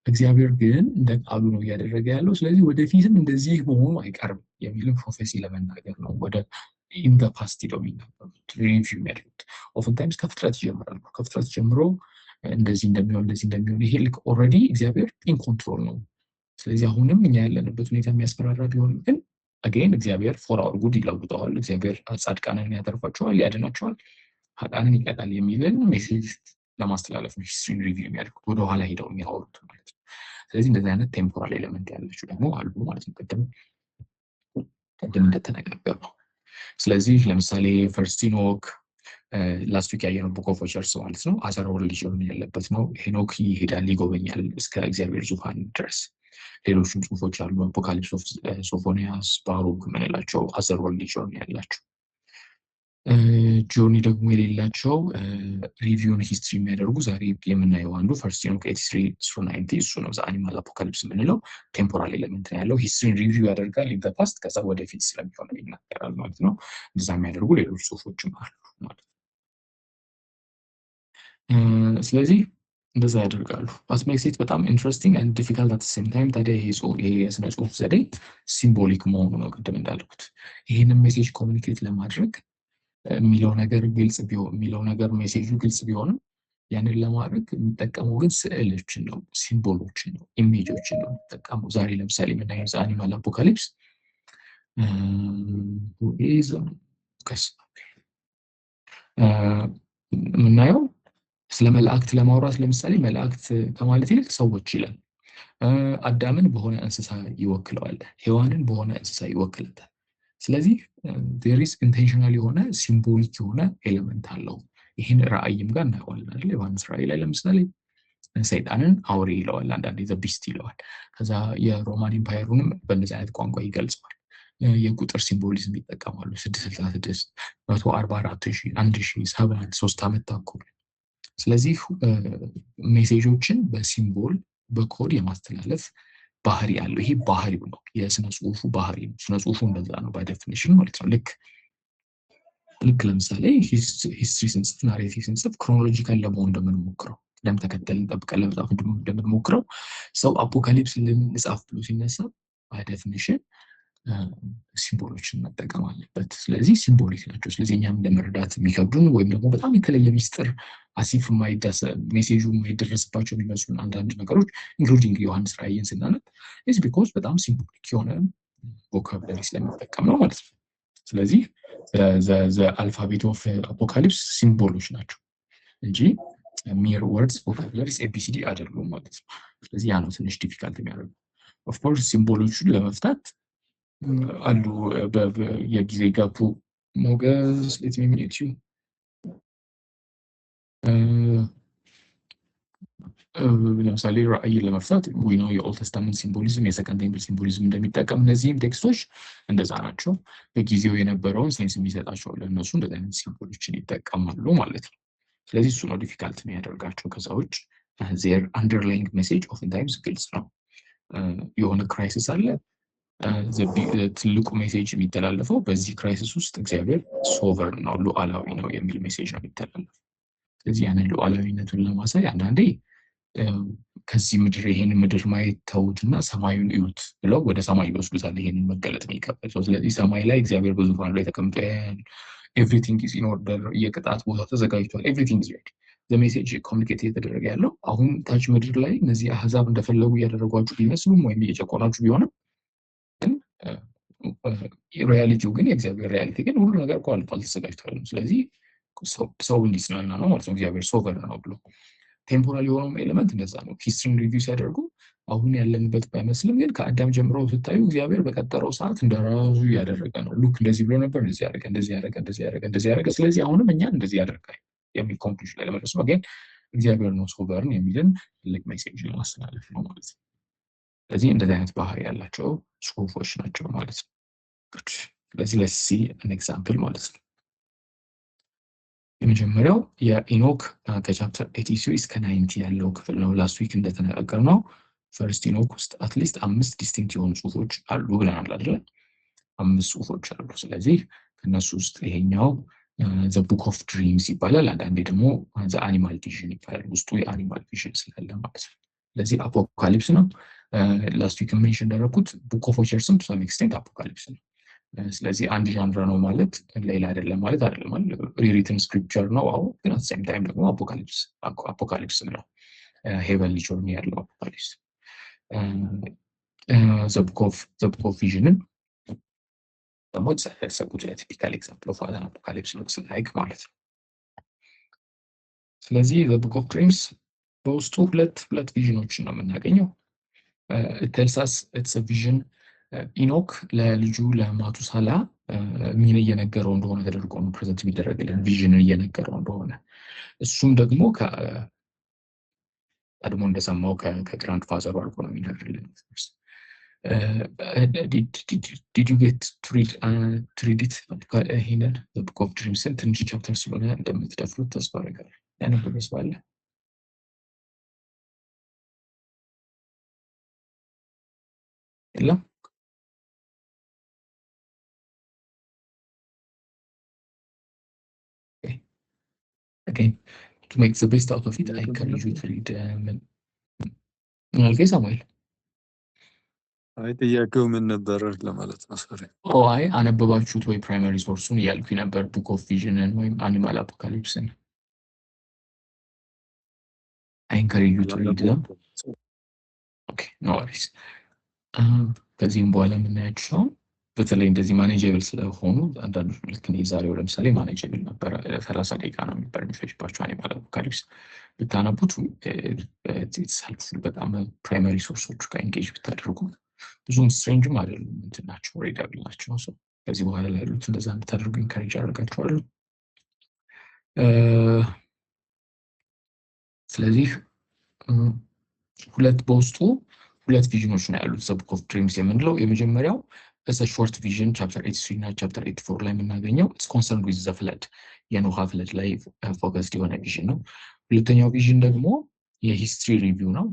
እግዚአብሔር ግን እንደ ቃሉ ነው እያደረገ ያለው። ስለዚህ ወደፊትም እንደዚህ መሆኑ አይቀርም የሚልም ፕሮፌሲ ለመናገር ነው። ወደ ኢን ዘ ፓስት ሄደው የሚናገሩት ሪቪው የሚያደርጉት ኦፍንታይምስ ከፍጥረት ይጀምራሉ። ከፍጥረት ጀምሮ እንደዚህ እንደሚሆን ይሄ ልክ ኦልሬዲ እግዚአብሔር ኢን ኮንትሮል ነው። ስለዚህ አሁንም እኛ ያለንበት ሁኔታ የሚያስፈራራ ቢሆንም ግን አገን እግዚአብሔር ፎር አወር ጉድ ይለውጠዋል። እግዚአብሔር ጻድቃንን ያተርፋቸዋል፣ ያድናቸዋል፣ ኃጥአንን ይቀጣል የሚልን ሜሴጅ ለማስተላለፍ ነው ሂስትሪን ሪቪው የሚያደርጉት፣ ወደኋላ ሄደው የሚያወሩት ማለት ነው። ስለዚህ እንደዚህ አይነት ቴምፖራል ኤሌመንት ያላቸው ደግሞ አሉ ማለት ነው፣ ቅድም እንደተነጋገር ነው። ስለዚህ ለምሳሌ ፈርስት ሄኖክ ላስት ዊክ ያየነው ቡክ ኦፍ ኦቸርስ ማለት ነው አዘር ወርልድ ጆርኒ ያለበት ነው። ሄኖክ ይሄዳል፣ ይጎበኛል እስከ እግዚአብሔር ዙፋን ድረስ። ሌሎችም ጽሁፎች አሉ፣ አፖካሊፕስ ኦፍ ሶፎንያስ፣ ባሩክ የምንላቸው አዘር ወርልድ ጆርኒ ያላቸው። ጆርኒ ደግሞ የሌላቸው ሪቪውን ሂስትሪ የሚያደርጉ ዛሬ የምናየው አንዱ ፈርስት ሄኖክ 83-90 እሱ ነው አኒማል አፖካሊፕስ የምንለው። ቴምፖራል ኤሌመንት ነው ያለው። ሂስትሪን ሪቪው ያደርጋል ኢን ዘ ፓስት፣ ከዛ ወደፊት ስለሚሆነው ይናገራል ማለት ነው። እንደዛ የሚያደርጉ ሌሎች ጽሁፎችም አሉ ማለት ነው። ስለዚህ እንደዛ ያደርጋሉ። አስሜክሴት በጣም ኢንትረስቲንግ ኤንድ ዲፊካልት አት ሴም ታይም። ታዲያ ይሄ የስነ ጽሁፍ ዘዴ ሲምቦሊክ መሆኑ ነው ቅድም እንዳልኩት። ይህንን ሜሴጅ ኮሚኒኬት ለማድረግ የሚለው ነገር ግልጽ ቢሆን የሚለው ነገር ሜሴጁ ግልጽ ቢሆንም ያንን ለማድረግ የሚጠቀመው ግን ስዕሎችን ነው፣ ሲምቦሎችን ነው፣ ኢሜጆችን ነው የሚጠቀመው። ዛሬ ለምሳሌ የምናየው አኒማል አፖካሊፕስ የምናየው ስለ መላእክት ለማውራት ለምሳሌ መላእክት ከማለት ይልቅ ሰዎች ይላል። አዳምን በሆነ እንስሳ ይወክለዋል፣ ሔዋንን በሆነ እንስሳ ይወክለታል። ስለዚህ ዴሪስ ኢንቴንሽናል የሆነ ሲምቦሊክ የሆነ ኤሌመንት አለው። ይህን ራእይም ጋር እናየዋለን አይደል? ዮሐንስ ራእይ ላይ ለምሳሌ ሰይጣንን አውሬ ይለዋል፣ አንዳንዴ ዘ ቢስት ይለዋል። ከዛ የሮማን ኢምፓየሩንም በእነዚህ አይነት ቋንቋ ይገልጸዋል። የቁጥር ሲምቦሊዝም ይጠቀማሉ። 666 144,000 1000 7 3 ዓመት ተኩል። ስለዚህ ሜሴጆችን በሲምቦል በኮድ የማስተላለፍ ባህሪ ያለው ይሄ ባህሪው ነው፣ የስነ ጽሁፉ ባህሪ ነው። ስነ ጽሁፉ እንደዛ ነው ባይ ዴፊኒሽን ማለት ነው። ልክ ለምሳሌ ሂስትሪ ስንጽፍ፣ ናሬቲቭ ስንጽፍ ክሮኖሎጂካል ለመሆን እንደምንሞክረው ቅደም ተከተልን ጠብቀን ለመጻፍ እንደምንሞክረው ሰው አፖካሊፕስ ልንጻፍ ብሎ ሲነሳ ባይ ዴፊኒሽን ሲምቦሎችን መጠቀም አለበት። ስለዚህ ሲምቦሊክ ናቸው። ስለዚህ እኛም ለመረዳት የሚከብዱን ወይም ደግሞ በጣም የተለየ ሚስጥር አሲፍ ሜሴጁ የማይደረስባቸው የሚመስሉን አንዳንድ ነገሮች ኢንክሉዲንግ ዮሐንስ ራእይን ስናነብ ኢዝ ቢኮዝ በጣም ሲምቦሊክ የሆነ ቮካብለሪ ስለሚጠቀም ነው ማለት ነው። ስለዚህ አልፋቤት ኦፍ አፖካሊፕስ ሲምቦሎች ናቸው እንጂ ሚር ወርድስ ቮካብለሪስ ኤቢሲዲ አይደሉም ማለት ነው። ስለዚህ ያ ነው ትንሽ ዲፊካልት የሚያደርገው። ኦፍኮርስ ሲምቦሎቹን ለመፍታት አሉ የጊዜ ጋፑ ሞገስ ሌት ሚ ሚኒት ዩ ለምሳሌ ራእይን ለመፍታት ነው የኦልድ ተስታመንት ሲምቦሊዝም የሰከንድ ቴምፕል ሲምቦሊዝም እንደሚጠቀም እነዚህም ቴክስቶች እንደዛ ናቸው። በጊዜው የነበረውን ሴንስ የሚሰጣቸው ለእነሱ እንደዚህ አይነት ሲምቦሎችን ይጠቀማሉ ማለት ነው። ስለዚህ እሱ ነው ዲፊካልት የሚያደርጋቸው። ከዛ ውጭ ዜር አንደርላይንግ ሜሴጅ ኦፍን ታይምስ ግልጽ ነው። የሆነ ክራይሲስ አለ። ትልቁ ሜሴጅ የሚተላለፈው በዚህ ክራይሲስ ውስጥ እግዚአብሔር ሶቨርን ነው ሉዓላዊ ነው የሚል ሜሴጅ ነው የሚተላለፈው። ስለዚህ ያንን ሉዓላዊነቱን ለማሳይ አንዳንዴ ከዚህ ምድር ይሄንን ምድር ማየት ተውትና ሰማዩን እዩት ብለው ወደ ሰማይ ይወስዱታል። ይሄንን መገለጥ የሚቀበል ሰው። ስለዚህ ሰማይ ላይ እግዚአብሔር በዙፋኑ ላይ ተቀምጦ ያያል። ኤቭሪቲንግ ኢዝ ኢን ኦርደር፣ የቅጣት ቦታ ተዘጋጅቷል። ኤቭሪቲንግ ኢዝ ሬዲ። ዘሜሴጅ ኮሚኒኬት እየተደረገ ያለው አሁን ታች ምድር ላይ እነዚህ አህዛብ እንደፈለጉ እያደረጓችሁ ቢመስሉም ወይም እየጨቆናችሁ ቢሆንም ግን ሪያሊቲው ግን የእግዚአብሔር ሪያሊቲ ግን ሁሉ ነገር እኮ አልፏል፣ ተዘጋጅቷል። ስለዚህ ሰው እንዲጽናና ነው ማለት ነው እግዚአብሔር ሶቨርን ነው ብሎ። ቴምፖራል የሆነው ኤሌመንት እንደዛ ነው። ሂስትሪን ሪቪው ሲያደርጉ አሁን ያለንበት ባይመስልም ግን ከአዳም ጀምሮ ስታዩ እግዚአብሔር በቀጠረው ሰዓት እንደራሱ እያደረገ ነው። ሉክ እንደዚህ ብሎ ነበር፣ እንደዚህ ያደረገ፣ እንደዚህ ያደረገ፣ እንደዚህ ያደረገ፣ እንደዚህ ያደረገ። ስለዚህ አሁንም እኛ እንደዚህ ያደርጋል የሚል ኮንክሉዥን ላይ ለመድረስ ነው። ግን እግዚአብሔር ነው ሶቨርን የሚልን ትልቅ ሜሴጅ ለማስተላለፍ ነው ማለት ነው። ስለዚህ እንደዚህ አይነት ባህሪ ያላቸው ጽሁፎች ናቸው ማለት ነው። ስለዚህ ለሲ አን ኤግዛምፕል ማለት ነው። የመጀመሪያው የኢኖክ ከቻፕተር 83 እስከ 90 ያለው ክፍል ነው። ላስት ዊክ እንደተነጋገርነው ፈርስት ኢኖክ ውስጥ አትሊስት 5 ዲስቲንክት የሆኑ ጽሁፎች አሉ ብለናል አይደል? 5 ጽሁፎች አሉ። ስለዚህ ከነሱ ውስጥ ይሄኛው ዘ ቡክ ኦፍ ድሪምስ ይባላል። አንዳንዴ ደግሞ ዘ አኒማል ቪዥን ይባላል። ውስጡ የአኒማል ቪዥን ስላለ ማለት ነው። ስለዚህ አፖካሊፕስ ነው። ላስት ዊክ ሜንሽን እንዳደረኩት ቡክ ኦፍ ኦቸርስም ቱ ሰም ኤክስቴንት አፖካሊፕስ ነው። ስለዚህ አንድ ዣንራ ነው ማለት ሌላ አይደለም ማለት አይደለም። ሪሪትን ስክሪፕቸር ነው። አዎ፣ ግን አት ሴም ታይም ደግሞ አፖካሊፕስ ነው። ሄቨንሊ ጆርኒ ያለው አፖካሊፕስ። ዘ ቡክ ኦፍ ቪዥንን ደግሞ ሰጉት ቲፒካል ኤግዛምፕል ኦፍ አን አፖካሊፕስ ሉክስ ላይክ ማለት ነው። ስለዚህ ዘ ቡክ ኦፍ ድሪምስ በውስጡ ሁለት ቪዥኖችን ነው የምናገኘው። ቴልሳስ ኢትስ ቪዥን ኢኖክ ለልጁ ለማቱሳላ ምን እየነገረው እንደሆነ ተደርጎ ነው ፕሬዘንት የሚደረግልን፣ ቪዥንን እየነገረው እንደሆነ። እሱም ደግሞ ቀድሞ እንደሰማው ከግራንድ ፋዘሩ አልፎ ነው የሚነግርልን። ዲድ ዩ ጌት ቱ ሪድ ኢት? ይሄንን ቡክ ኦፍ ድሪምስን ትንሽ ቻፕተር ስለሆነ እንደምትደፍሩት ተስፋ አደርጋለሁ። ያነበበ ሰው አለ? የለም? Again, to make the best out of it, I encourage you to read ምናልከኝ ሳሙኤል? አይ ጥያቄው ምን ነበር ለማለት ነው። ሶሪ አይ አነበባችሁት ወይ ፕራይመሪ ሶርሱን እያልኩኝ ነበር፣ ቡክ ኦፍ ቪዥንን ወይም አኒማል አፖካሊፕስን። I encourage you to read them. Okay, no worries. ከዚህም በኋላ የምናያቸው በተለይ እንደዚህ ማኔጀብል ስለሆኑ አንዳንዶቹ ልክ ነው። ዛሬው ለምሳሌ ማኔጀብል ነበር፣ 30 ደቂቃ ነው የሚፈጅባቸው። አኒማል አፖካሊፕስ ብታነቡት ሄልፕፉል በጣም። ፕራይመሪ ሶርሶቹ ጋር ኢንጌጅ ብታደርጉ ብዙም ስትሬንጅም አይደሉም፣ እንትን ናቸው፣ ሪዳብል ናቸው። ከዚህ በኋላ ላይ ያሉት እንደዛ እንድታደርጉ ኢንካሬጅ አደርጋችኋለሁ። ስለዚህ በውስጡ ሁለት ቪዥኖች ነው ያሉት። ዘ ቡክ ኦፍ ድሪምስ የምንለው የመጀመሪያው ሾርት ቪዥን ቻፕተር 83 እና ቻፕተር 84 ላይ የምናገኘው ኢትስ ኮንሰርንድ ዊዝ ዘ ፍለድ፣ የኖሃ ፍለድ ላይ ፎከስድ የሆነ ቪዥን ነው። ሁለተኛው ቪዥን ደግሞ የሂስትሪ ሪቪው ነው።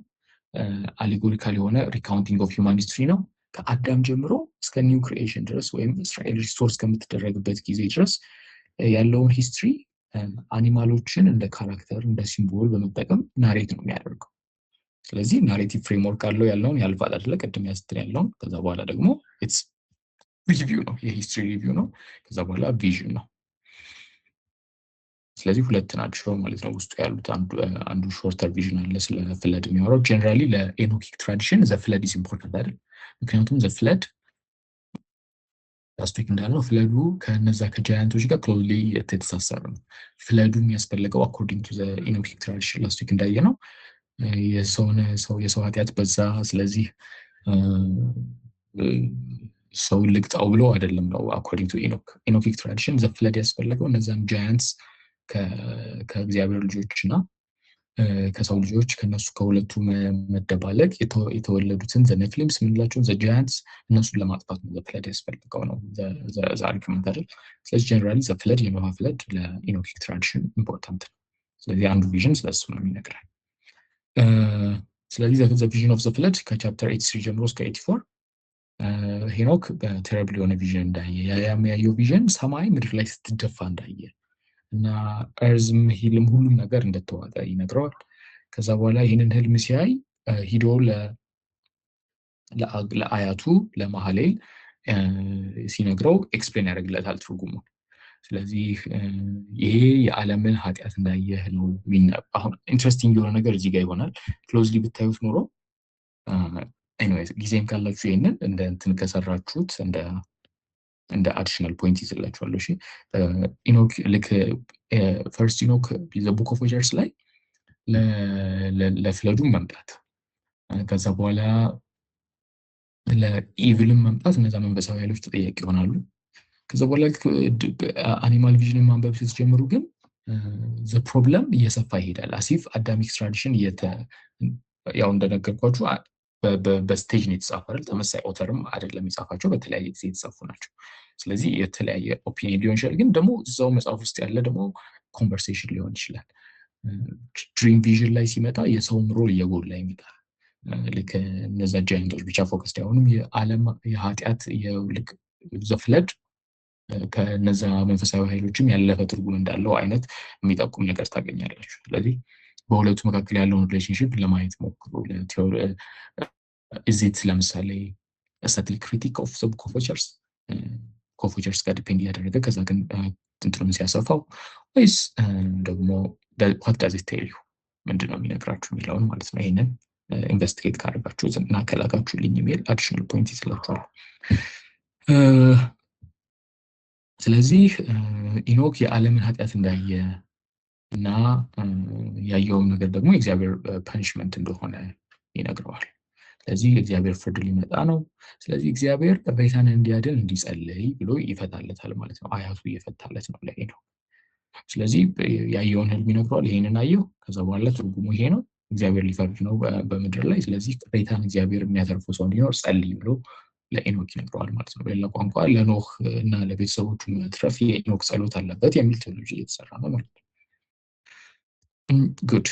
አሌጎሪካል የሆነ ሪካውንቲንግ ኦፍ ሂውማን ሂስትሪ ነው። ከአዳም ጀምሮ እስከ ኒው ክሪኤሽን ድረስ ወይም እስራኤል ሪስቶር እስከምትደረግበት ጊዜ ድረስ ያለውን ሂስትሪ አኒማሎችን እንደ ካራክተር እንደ ሲምቦል በመጠቀም ናሬት ነው የሚያደርገው። ስለዚህ ናሬቲቭ ፍሬምወርክ አለው፣ ያለውን ያልፋል አይደለ? ቅድም ያስትል ያለውን ከዛ በኋላ ደግሞ ኢትስ ሪቪው ነው፣ የሂስትሪ ሪቪው ነው። ከዛ በኋላ ቪዥን ነው። ስለዚህ ሁለት ናቸው ማለት ነው ውስጡ ያሉት። አንዱ ሾርተር ቪዥን አለ ስለ ፍለድ የሚያወራው። ጀነራሊ ለኤኖኪክ ትራዲሽን ዘ ፍለድ ኢዝ ኢምፖርታንት አይደል? ምክንያቱም ዘ ፍለድ ላስት ዊክ እንዳልነው ፍለዱ ከነዛ ከጃያንቶች ጋር ክሎዝሊ የተሳሰረ ነው። ፍለዱ የሚያስፈልገው አኮርዲንግ ቱ ዘ ኤኖኪክ ትራዲሽን ላስት ዊክ እንዳየነው የሰው ኃጢአት በዛ፣ ስለዚህ ሰውን ልቅጣው ብሎ አይደለም ነው። አኮርዲንግ ቱ ኤኖኪክ ትራዲሽን ዘ ፍለድ ያስፈለገው እነዛን ጃያንትስ ከእግዚአብሔር ልጆች እና ከሰው ልጆች ከነሱ ከሁለቱ መደባለቅ የተወለዱትን ዘ ኔፍሊምስ የምንላቸውን ዘ ጃያንትስ እነሱን ለማጥፋት ነው ዘፍለድ ያስፈልገው ነው ዘ አርጊመንት አይደል። ስለዚህ ጀነራሊ ዘፍለድ የኖሃ ፍለድ ለኢኖኪክ ትራዲሽን ኢምፖርታንት ነው። ስለዚህ አንዱ ቪዥን ስለሱ ነው የሚነግረን። ስለዚህ ዘ ቪዥን ኦፍ ዘ ፍለድ ከቻፕተር 83 ጀምሮ እስከ 84 ሄኖክ በቴረብል የሆነ ቪዥን እንዳየ ያየው ቪዥን ሰማይ ምድር ላይ ስትደፋ እንዳየ እና እርዝም ሂልም ሁሉም ነገር እንደተዋጠ ይነግረዋል። ከዛ በኋላ ይህንን ህልም ሲያይ ሂዶ ለአያቱ ለማህሌል ሲነግረው ኤክስፕሌን ያደርግለታል ትርጉሙ። ስለዚህ ይሄ የዓለምን ኃጢአት እንዳየህ ነው። አሁን ኢንትረስቲንግ የሆነ ነገር እዚህ ጋር ይሆናል። ክሎዝሊ ብታዩት ኖሮ ኤኒዌይስ ጊዜም ካላችሁ ይሄንን እንደ እንትን ከሰራችሁት እንደ አዲሽናል ፖይንት ይዝላችኋለሁ። እሺ ኢኖክ ልክ ፈርስት ኢኖክ ዘ ቡክ ኦፍ ዊዘርስ ላይ ለፍለዱ መምጣት ከዛ በኋላ ለኢቪልም መምጣት እነዛ መንፈሳዊ ኃይሎች ተጠያቂ ይሆናሉ። ከዛ በኋላ አኒማል ቪዥንን ማንበብ ስትጀምሩ ግን ዘ ፕሮብለም እየሰፋ ይሄዳል። አሲፍ አዳሚክ ትራዲሽን ያው እንደነገርኳችሁ በስቴጅ ነው የተጻፈ አይደል? ተመሳይ ኦተርም አይደለም የጻፋቸው፣ በተለያየ ጊዜ የተጻፉ ናቸው። ስለዚህ የተለያየ ኦፒኒየን ሊሆን ይችላል፣ ግን ደግሞ እዛው መጽሐፍ ውስጥ ያለ ደግሞ ኮንቨርሴሽን ሊሆን ይችላል። ድሪም ቪዥን ላይ ሲመጣ የሰውም ሮል እየጎላ ይመጣል። ልክ እነዛ ጃይንቶች ብቻ ፎከስድ አይሆኑም። የዓለም የኃጢአት ልክ ዘፍለድ ከነዛ መንፈሳዊ ኃይሎችም ያለፈ ትርጉም እንዳለው አይነት የሚጠቁም ነገር ታገኛላችሁ። ስለዚህ በሁለቱ መካከል ያለውን ሪሌሽንሽፕ ለማየት ሞክሩ። እዚት ለምሳሌ ሰትል ክሪቲክ ኦፍ ዘ ቡክ ኦፍ ዊዘርስ ከዊዘርስ ጋር ዲፔንድ እያደረገ ከዛ ግን እንትኑን ሲያሰፋው ወይስ ደግሞ ዋት ዳዝ ኢት ቴል ዩ ምንድን ነው የሚነግራችሁ የሚለውን ማለት ነው። ይሄንን ኢንቨስቲጌት ካደረጋችሁት እና ከላካችሁልኝ ኢሜል አዲሽናል ፖይንት ይስላችኋል። ስለዚህ ኢኖክ የዓለምን ኃጢአት እንዳየ እና ያየውም ነገር ደግሞ የእግዚአብሔር ፐኒሽመንት እንደሆነ ይነግረዋል። ስለዚህ የእግዚአብሔር ፍርድ ሊመጣ ነው። ስለዚህ እግዚአብሔር ቤታን እንዲያድን እንዲጸልይ ብሎ ይፈታለታል ማለት ነው። አያቱ እየፈታለት ነው ለሄኖክ። ስለዚህ ያየውን ህልም ይነግረዋል። ይሄንን አየው፣ ከዛ በኋላ ትርጉሙ ይሄ ነው፣ እግዚአብሔር ሊፈርድ ነው በምድር ላይ። ስለዚህ ቤታን እግዚአብሔር የሚያተርፈው ሰው እንዲኖር ጸልይ ብሎ ለኤኖክ ይነግረዋል ማለት ነው። በሌላ ቋንቋ ለኖህ እና ለቤተሰቦቹ መትረፍ የኤኖክ ጸሎት አለበት የሚል ቴዎሎጂ እየተሰራ ነው ማለት ነው። ጉድ።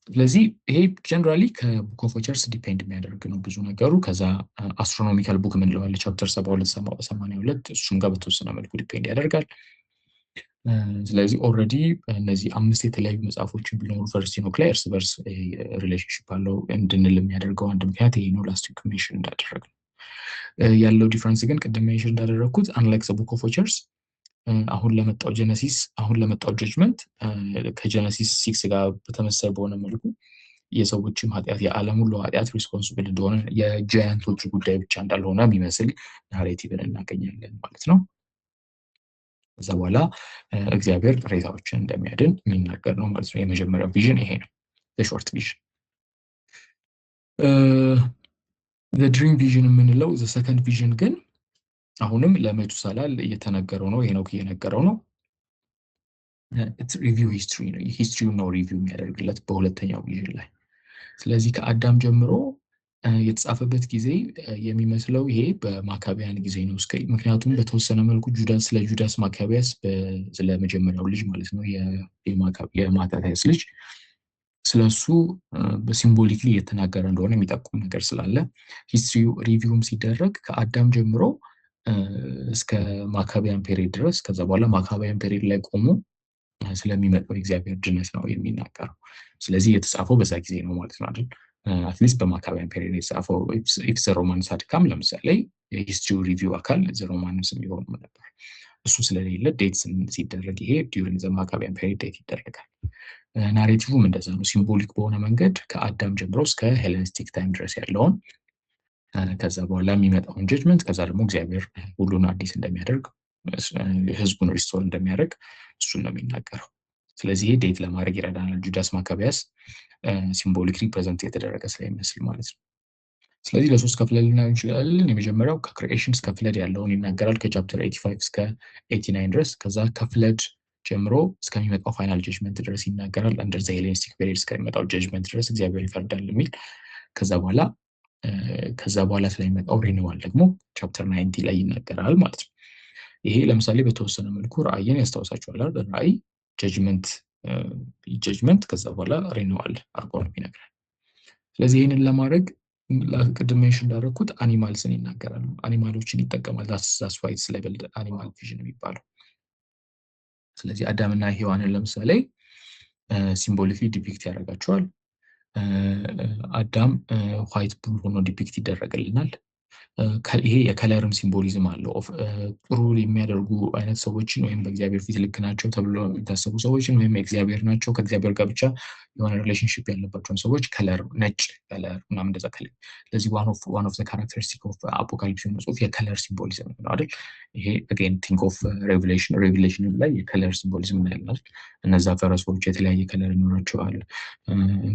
ስለዚህ ይሄ ጀነራሊ ከቡክ ኦፍ ዊዘርስ ዲፔንድ የሚያደርግ ነው ብዙ ነገሩ። ከዛ አስትሮኖሚካል ቡክ የምንለው አለ ቻፕተር 7282 እሱም ጋር በተወሰነ መልኩ ዲፔንድ ያደርጋል። ስለዚህ ኦልሬዲ እነዚህ 5 የተለያዩ መጽሐፎችን ቢኖሩ ፈርስት ኢኖክ ላይ እርስ በርስ ሪሌሽንሽፕ አለው እንድንል የሚያደርገው አንድ ምክንያት ይሄ ነው። ላስት ዊክ ሜንሽን እንዳደረግ ነው ያለው ዲፍረንስ ግን ቅድም ሜንሽን እንዳደረግኩት አንላይክ ዘ ቡክ ኦፍ ዊዘርስ አሁን ለመጣው ጀነሲስ አሁን ለመጣው ጀጅመንት ከጀነሲስ 6 ጋር በተመሳሳይ በሆነ መልኩ የሰዎችም ኃጢአት የዓለም ሁሉ ኃጢአት ሪስፖንሲብል እንደሆነ የጃያንቶቹ ጉዳይ ብቻ እንዳልሆነ የሚመስል ናሬቲቭን እናገኛለን ማለት ነው። ከዛ በኋላ እግዚአብሔር ቅሬታዎችን እንደሚያድን የሚናገር ነው ማለት ነው። የመጀመሪያው ቪዥን ይሄ ነው፣ የሾርት ቪዥን። ድሪም ቪዥን የምንለው ሰከንድ ቪዥን ግን አሁንም ለሜቱሳላል እየተነገረው ነው፣ ሄኖክ እየነገረው ነው። ሪቪው ሂስትሪ ነው፣ ሂስትሪው ነው ሪቪው የሚያደርግለት በሁለተኛው ቪዥን ላይ። ስለዚህ ከአዳም ጀምሮ የተጻፈበት ጊዜ የሚመስለው ይሄ በማካቢያን ጊዜ ነው። ምክንያቱም በተወሰነ መልኩ ስለ ጁዳስ ማካቢያስ ስለ መጀመሪያው ልጅ ማለት ነው የማታትያስ ልጅ ስለሱ በሲምቦሊክሊ እየተናገረ እንደሆነ የሚጠቁም ነገር ስላለ ሂስትሪው ሪቪውም ሲደረግ ከአዳም ጀምሮ እስከ ማካቢያን ፔሪድ ድረስ ከዛ በኋላ ማካቢያን ፔሪድ ላይ ቆሞ ስለሚመጣው የእግዚአብሔር ድነት ነው የሚናገረው። ስለዚህ የተጻፈው በዛ ጊዜ ነው ማለት ነው አይደል? አትሊስት በማካቢያን ፔሪድ የተጻፈው ኢፍ ዘ ሮማንስ አድካም ለምሳሌ የሂስትሪው ሪቪው አካል ዘ ሮማንስ የሚሆኑ ነበር። እሱ ስለሌለ ዴት ሲደረግ ይሄ ዲዩሪንግ ዘ ማካቢያን ፔሪድ ዴት ይደረጋል። ናሬቲቭም እንደዛ ነው፣ ሲምቦሊክ በሆነ መንገድ ከአዳም ጀምሮ እስከ ሄሌኒስቲክ ታይም ድረስ ያለውን ከዛ በኋላ የሚመጣውን ጀጅመንት ከዛ ደግሞ እግዚአብሔር ሁሉን አዲስ እንደሚያደርግ ህዝቡን ሪስቶር እንደሚያደርግ እሱን ነው የሚናገረው። ስለዚህ ይሄ ዴት ለማድረግ ይረዳናል። ጁዳስ ማካቢያስ ሲምቦሊክ ሪፕሬዘንት የተደረገ ስለሚመስል ማለት ነው። ስለዚህ ለሶስት ከፍለን ልናየው እንችላለን። የመጀመሪያው ከክሪኤሽን እስከ ፍለድ ያለውን ይናገራል ከቻፕተር 85 እስከ 89 ድረስ። ከዛ ከፍለድ ጀምሮ እስከሚመጣው ፋይናል ጀጅመንት ድረስ ይናገራል። አንደር ዘ ሄሌኒስቲክ ፔሪድ እስከሚመጣው ጀጅመንት ድረስ እግዚአብሔር ይፈርዳል የሚል ከዛ በኋላ ስለሚመጣው ሪኒዋል ደግሞ ቻፕተር 90 ላይ ይናገራል ማለት ነው። ይሄ ለምሳሌ በተወሰነ መልኩ ራእይን ያስታውሳችኋል። ራእይ ጀጅመንት ከዛ በኋላ ሪኒዋል አድርጎ ነው የሚነግረን። ስለዚህ ይህንን ለማድረግ ቅድም ሜንሽን እንዳደረኩት አኒማልስን ይናገራሉ። አኒማሎችን ይጠቀማል። ዛስ ዋይ ኢትስ ሌበልድ አኒማል ቪዥን የሚባለው። ስለዚህ አዳምና ሔዋንን ለምሳሌ ሲምቦሊክሊ ዲፒክት ያደርጋቸዋል። አዳም ዋይት ቡል ሆኖ ዲፒክት ይደረግልናል። ይሄ የከለርም ሲምቦሊዝም አለው። ጥሩ የሚያደርጉ አይነት ሰዎችን ወይም በእግዚአብሔር ፊት ልክ ናቸው ተብሎ የሚታሰቡ ሰዎችን ወይም እግዚአብሔር ናቸው ከእግዚአብሔር ጋር ብቻ የሆነ ሪሌሽንሽፕ ያለባቸውን ሰዎች ከለር፣ ነጭ ከለር ምናምን እንደዛ ከለር። ስለዚህ ዋን ኦፍ ዘ ካራክተሪስቲክ ኦፍ አፖካሊፕስ ጽሁፍ የከለር ሲምቦሊዝም ነው አይደል? ይሄ አጌን ቲንክ ኦፍ ሬቪሌሽን ላይ የከለር ሲምቦሊዝም እናያለን። እነዛ ፈረሶች የተለያየ ከለር ይኖራቸዋል።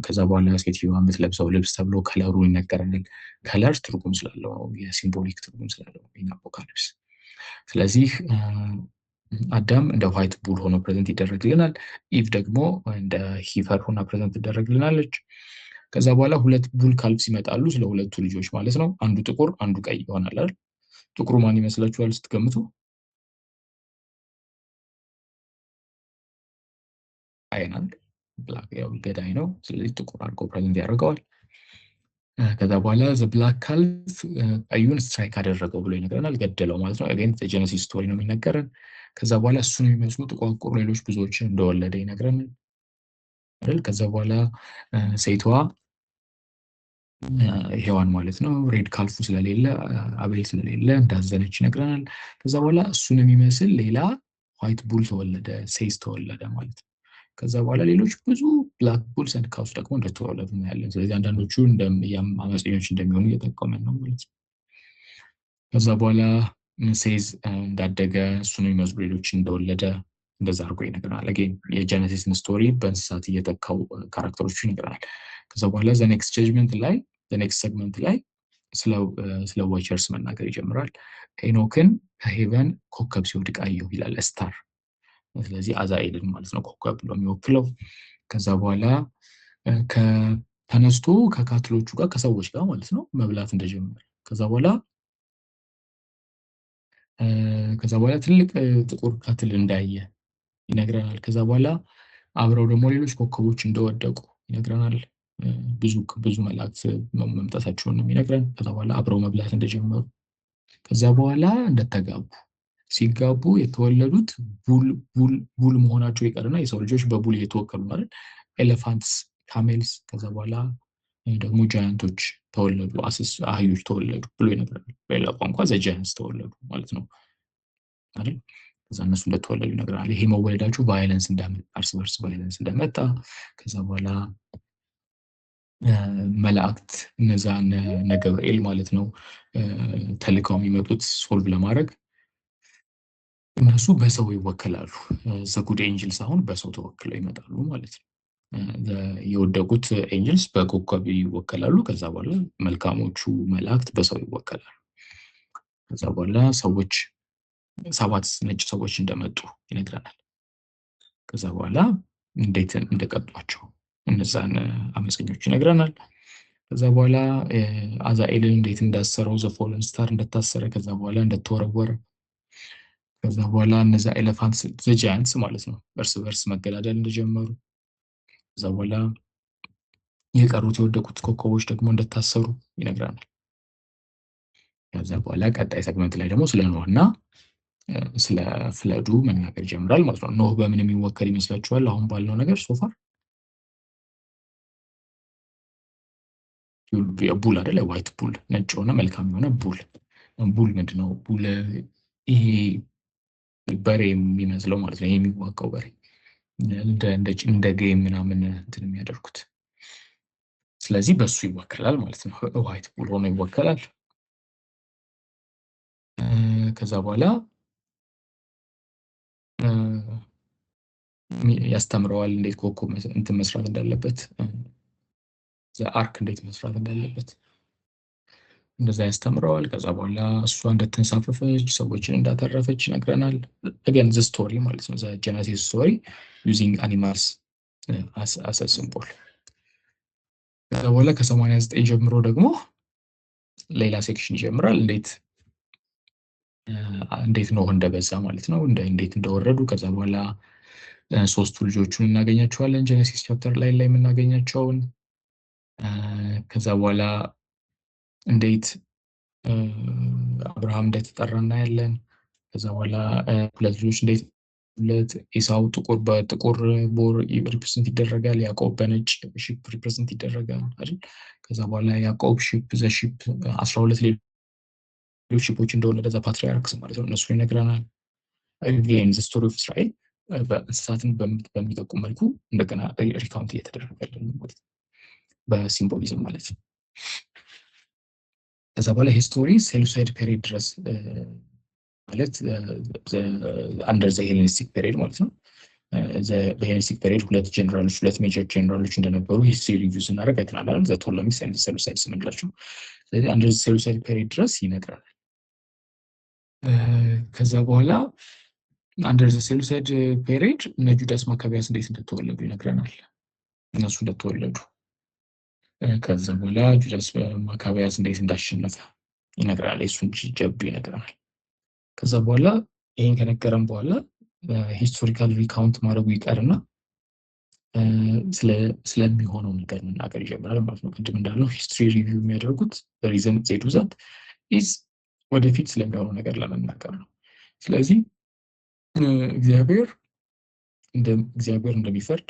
ከዛ በኋላ ሴትዮዋ የምትለብሰው ልብስ ተብሎ ከለሩ ይነገረናል። ከለር ትርጉም ስላለው ነው፣ የሲምቦሊክ ትርጉም ስላለው ነው አፖካሊፕስ። ስለዚህ አዳም እንደ ዋይት ቡል ሆኖ ፕሬዘንት ይደረግልናል። ኢቭ ደግሞ እንደ ሂፈር ሆና ፕሬዘንት ትደረግልናለች። ከዛ በኋላ ሁለት ቡል ካልብስ ይመጣሉ፣ ስለ ሁለቱ ልጆች ማለት ነው። አንዱ ጥቁር አንዱ ቀይ ይሆናል አይደል? ጥቁሩ ማን ይመስላችኋል ስትገምቱ? አይናል ብላክ፣ ያው ገዳይ ነው። ስለዚህ ጥቁር አድርጎ ፕሬዘንት ያደርገዋል። ከዛ በኋላ ዘ ብላክ ካልፍ ቀዩን ስትራይክ አደረገው ብሎ ይነግረናል፣ ገደለው ማለት ነው። አገን ጀነሲስ ስቶሪ ነው የሚነገረን። ከዛ በኋላ እሱን የሚመስሉ ጥቋቁር ሌሎች ብዙዎችን እንደወለደ ይነግረናል አይደል? ከዛ በኋላ ሴቷ ሔዋን ማለት ነው ሬድ ካልፉ ስለሌለ አቤል ስለሌለ እንዳዘነች ይነግረናል። ከዛ በኋላ እሱን የሚመስል ሌላ ዋይት ቡል ተወለደ፣ ሴዝ ተወለደ ማለት ነው። ከዛ በኋላ ሌሎች ብዙ ብላክ ቡልስ ኤንድ ካውስ ደግሞ እንደተወለዱ እናያለን። ስለዚህ አንዳንዶቹ አመፀኞች እንደሚሆኑ እየጠቆመን ነው ማለት ነው። ከዛ በኋላ ሴዝ እንዳደገ እሱን የሚመስሉ ሌሎች እንደወለደ እንደዛ አድርጎ ይነግረናል። አጌን የጀነሲስን ስቶሪ በእንስሳት እየተካው ካራክተሮቹ ይነግረናል። ከዛ በኋላ ኔክስት ጀጅመንት ላይ ኔክስት ሰግመንት ላይ ስለ ዋቸርስ መናገር ይጀምራል። ሄኖክን ከሄቨን ኮከብ ሲወድቅ አየሁ ይላል፣ ስታር። ስለዚህ አዛኤልን ማለት ነው ኮከብ ብሎ የሚወክለው። ከዛ በኋላ ተነስቶ ከካትሎቹ ጋር ከሰዎች ጋር ማለት ነው መብላት እንደጀመረ ከዛ በኋላ ትልቅ ጥቁር ካትል እንዳየ ይነግረናል። ከዛ በኋላ አብረው ደግሞ ሌሎች ኮከቦች እንደወደቁ ይነግረናል። ብዙ መላእክት መምጣታቸውን ነው የሚነግረን። ከዛ በኋላ አብረው መብላት እንደጀመሩ፣ ከዛ በኋላ እንደተጋቡ፣ ሲጋቡ የተወለዱት ቡል መሆናቸው ይቀርና የሰው ልጆች በቡል እየተወከሉ ማለት ኤሌፋንትስ፣ ካሜልስ፣ ከዛ በኋላ ደግሞ ጃያንቶች ተወለዱ፣ አህዮች ተወለዱ ብሎ ይነግረናል። በሌላ ቋንቋ ዘ ጃያንትስ ተወለዱ ማለት ነው አይደል? ከዛ እነሱ እንደተወለዱ ይነግረናል። ይሄ መወለዳቸው ቫይለንስ እንዳመጣ፣ እርስ በርስ ቫይለንስ እንደመጣ፣ ከዛ በኋላ መላእክት እነዛ እነ ገብርኤል ማለት ነው ተልከው የሚመጡት ሶልቭ ለማድረግ እነሱ በሰው ይወከላሉ። ዘጉድ ኤንጅልስ አሁን በሰው ተወክለው ይመጣሉ ማለት ነው። የወደቁት ኤንጅልስ በኮከብ ይወከላሉ። ከዛ በኋላ መልካሞቹ መላእክት በሰው ይወከላሉ። ከዛ በኋላ ሰዎች 7 ነጭ ሰዎች እንደመጡ ይነግረናል። ከዛ በኋላ እንዴት እንደቀጧቸው እነዛን አመፀኞች ይነግረናል። ከዛ በኋላ አዛኤልን እንዴት እንዳሰረው ዘፎለን ስታር እንደታሰረ፣ ከዛ በኋላ እንደተወረወረ፣ ከዛ በኋላ እነዛ ኤሌፋንትስ ዘ ጃያንትስ ማለት ነው እርስ በርስ መገዳደል እንደጀመሩ፣ ከዛ በኋላ የቀሩት የወደቁት ኮከቦች ደግሞ እንደታሰሩ ይነግረናል። ከዛ በኋላ ቀጣይ ሰግመንት ላይ ደግሞ ስለ ኖህ እና ስለ ፍለዱ መናገር ይጀምራል ማለት ነው። ኖህ በምን የሚወከል ይመስላችኋል? አሁን ባልነው ነገር ሶፋር ቡል አይደለ? ዋይት ቡል፣ ነጭ የሆነ መልካም የሆነ ቡል። ቡል ምንድነው? ቡል ይሄ በሬ የሚመስለው ማለት ነው። ይሄ የሚዋጋው በሬ እንደ ጌም ምናምን እንትን የሚያደርጉት። ስለዚህ በሱ ይወከላል ማለት ነው። ዋይት ቡል ሆኖ ይወከላል። ከዛ በኋላ ያስተምረዋል እንዴት ኮከብ እንትን መስራት እንዳለበት፣ አርክ እንዴት መስራት እንዳለበት። እንደዛ ያስተምረዋል። ከዛ በኋላ እሷ እንደተንሳፈፈች ሰዎችን እንዳተረፈች ይነግረናል። again the story ማለት ነው the Genesis story using animals as a symbol። ከዛ በኋላ ከ89 ጀምሮ ደግሞ ሌላ ሴክሽን ይጀምራል። እንዴት ኖህ እንደበዛ ማለት ነው፣ እንዴት እንደወረዱ። ከዛ በኋላ ሶስቱ ልጆቹን እናገኛቸዋለን ጀነሲስ ቻፕተር ላይ የምናገኛቸውን። ከዛ በኋላ እንዴት አብርሃም እንደተጠራ እናያለን። ከዛ በኋላ ሁለት ልጆች እንዴት ኤሳው በጥቁር ቦር ሪፕሬዘንት ይደረጋል፣ ያዕቆብ በነጭ ሺፕ ሪፕሬዘንት ይደረጋል አይደል? ከዛ በኋላ ያዕቆብ ሺፕ 12 ሌሎች ሺፖች እንደወለደ ዘ ፓትሪያርክስ ማለት ነው፣ እነሱ ይነግረናል። again the story of እስራኤል በእንስሳትን በሚጠቁም መልኩ እንደገና ሪካውንት እየተደረገልን ማለት ነው፣ በሲምቦሊዝም ማለት ነው። ከዛ በኋላ ሂስቶሪ ሴሉሳይድ ፔሪድ ድረስ ማለት አንደር ዘ ሄሌኒስቲክ ፔሪድ ማለት ነው። በሄሌኒስቲክ ፔሪድ ሁለት ሜጀር ጀነራሎች እንደነበሩ ሂስትሪ ሪቪው ስናደርግ አይተናል። ዘ ቶለሚስ ኤንድ ሴሉሳይድስ የምንላቸው። ስለዚህ አንደር ዘ ሴሉሳይድ ፔሪድ ድረስ ይነግራል። ከዛ በኋላ አንደር ዘ ሴሉሳይድ ፔሪድ እነ ጁዳስ ማካቢያስ እንዴት እንደተወለዱ ይነግረናል፣ እነሱ እንደተወለዱ። ከዛ በኋላ ጁዳስ ማካቢያስ እንዴት እንዳሸነፈ ይነግረናል፣ የሱን ጀብዱ ይነግረናል። ከዛ በኋላ ይሄን ከነገረን በኋላ ሂስቶሪካል ሪካውንት ማድረጉ ይቀርና ስለሚሆነው ነገር መናገር ይጀምራል ማለት ነው። ቅድም እንዳለው ሂስትሪ ሪቪው የሚያደርጉት ሪዝን ዜዱ ዛት ኢዝ ወደፊት ስለሚሆነው ነገር ለመናገር ነው። ስለዚህ እግዚአብሔር እንደሚፈርድ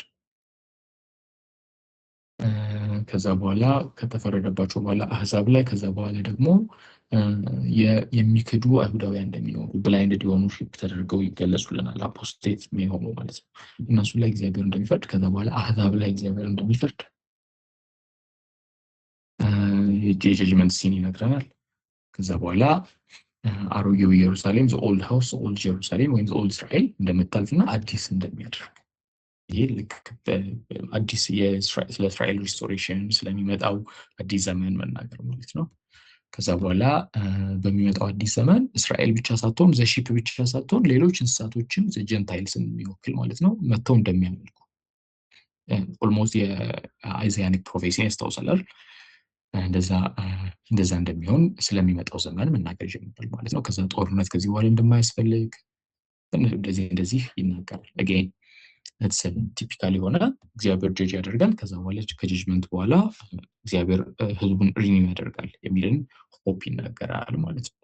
ከዛ በኋላ ከተፈረደባቸው በኋላ አህዛብ ላይ ከዛ በኋላ ደግሞ የሚክዱ አይሁዳውያን እንደሚኖሩ ብላይንድ የሆኑ ሺፕ ተደርገው ይገለጹልናል። አፖስቴት የሚሆኑ ማለት ነው። እነሱ ላይ እግዚአብሔር እንደሚፈርድ ከዛ በኋላ አህዛብ ላይ እግዚአብሔር እንደሚፈርድ የጀጅመንት ሲን ይነግረናል። ከዛ በኋላ አሮጌው ኢየሩሳሌም ኦልድ ሃውስ ኦልድ ጀሩሳሌም ወይም ኦልድ እስራኤል እንደምታልፍና አዲስ እንደሚያደርግ ይሄ ልክ አዲስ ስለ እስራኤል ሪስቶሬሽን ስለሚመጣው አዲስ ዘመን መናገር ማለት ነው። ከዛ በኋላ በሚመጣው አዲስ ዘመን እስራኤል ብቻ ሳትሆን ዘሺፕ ብቻ ሳትሆን ሌሎች እንስሳቶችን ጀንታይልስን የሚወክል ማለት ነው መጥተው እንደሚያመልኩ ኦልሞስት የአይዛያኒክ ፕሮፌሲን ያስታውሳል። እንደዛ እንደሚሆን ስለሚመጣው ዘመን መናገር ይጀምራል ማለት ነው። ከዛ ጦርነት ከዚህ በኋላ እንደማያስፈልግ እንደዚህ ይናገራል። አጌን ቲፒካል የሆነ እግዚአብሔር ጀጅ ያደርጋል። ከዛ በኋላ ከጀጅመንት በኋላ እግዚአብሔር ህዝቡን ሪኒው ያደርጋል የሚልን ሆፕ ይናገራል ማለት ነው።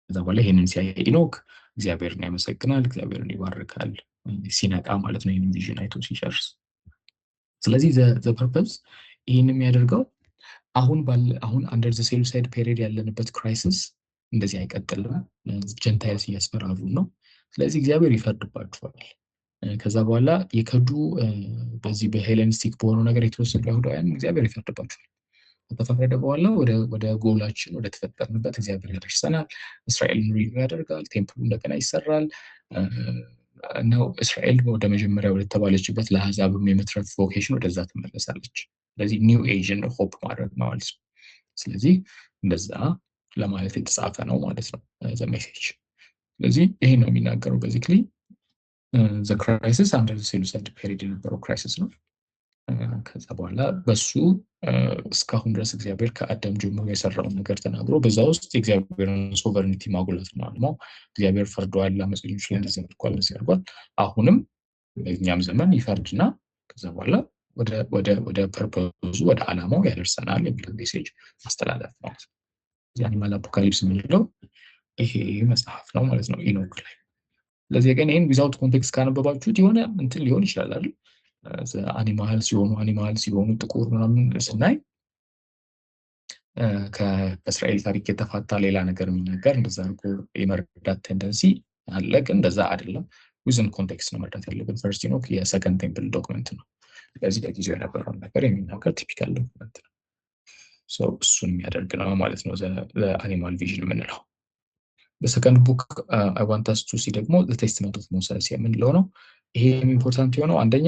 ከዛ በኋላ ይህንን ሲያይ ኢኖክ እግዚአብሔርን ያመሰግናል፣ እግዚአብሔርን ይባርካል ሲነቃ ማለት ነው፣ ይህንን ቪዥን አይቶ ሲጨርስ። ስለዚህ ዘ ፐርፐዝ ይህን የሚያደርገው አሁን አንደር ዘ ሴሉሳይድ ፔሪድ ያለንበት ክራይሲስ እንደዚህ አይቀጥልም። ጀንታይልስ እያስፈራሩ ነው። ስለዚህ እግዚአብሔር ይፈርድባቸዋል። ከዛ በኋላ የከዱ በዚህ በሄሌኒስቲክ በሆነው ነገር የተወሰዱ አይሁዳውያን እግዚአብሔር ይፈርድባቸዋል። ከተፈረደ በኋላ ወደ ጎላችን ወደ ተፈጠርንበት እግዚአብሔር ያደርሰናል። እስራኤልን ሪኒው ያደርጋል። ቴምፕሉ እንደገና ይሰራል ነው። እስራኤል ወደ መጀመሪያ ወደ ተባለችበት ለአሕዛብም የመትረፍ ቮኬሽን ወደዛ ትመለሳለች። ስለዚህ ኒው ኤጅን ሆፕ ማድረግ ማለት ነው። ስለዚህ እንደዛ ለማለት የተጻፈ ነው ማለት ነው ዘ ሜሴጅ። ስለዚህ ይሄ ነው የሚናገረው ቤዚክሊ ዘ ክራይሲስ አንደር ዘ ሴሉሳይድ ፔሪድ የነበረው ክራይሲስ ነው። ከዛ በኋላ በሱ እስካሁን ድረስ እግዚአብሔር ከአዳም ጀምሮ የሰራውን ነገር ተናግሮ በዛ ውስጥ የእግዚአብሔርን ሶቨርኒቲ ማጉላት ነው አልማው። እግዚአብሔር ፈርዷል፣ አመፀኞች ላይ እንደዚህ አድርጓል፣ እንደዚህ አድርጓል። አሁንም በእኛም ዘመን ይፈርድና ከዛ በኋላ ወደ ፐርፖዙ ወደ ዓላማው ያደርሰናል የሚል ሜሴጅ ማስተላለፍ ማለት ነው። የአኒማል አፖካሊፕስ የምንለው ይሄ መጽሐፍ ነው ማለት ነው ኢኖክ ላይ። ስለዚህ ግን ይህን ዊዛውት ኮንቴክስት ካነበባችሁት የሆነ እንትን ሊሆን ይችላል አይደል? አኒማል ሲሆኑ ጥቁር ምናምን ስናይ ከእስራኤል ታሪክ የተፋታ ሌላ ነገር የሚናገር እንደዛ አድርጎ የመረዳት ቴንደንሲ አለ። ግን እንደዛ አይደለም። ዊዝን ኮንቴክስት ነው መረዳት ያለብን። ፈርስት ኢኖክ የሰከንድ ቴምፕል ዶክመንት ነው። ስለዚህ በጊዜው የነበረውን ነገር የሚናገር ቲፒካል ዶክመንት ነው። እሱን የሚያደርግ ነው ማለት ነው አኒማል ቪዥን የምንለው። በሰከንድ ቡክ አይ ዋንት አስ ቱ ሲ ደግሞ ቴስትመንት ኦፍ ሞሰስ የምንለው ነው። ይሄ ኢምፖርታንት የሆነው አንደኛ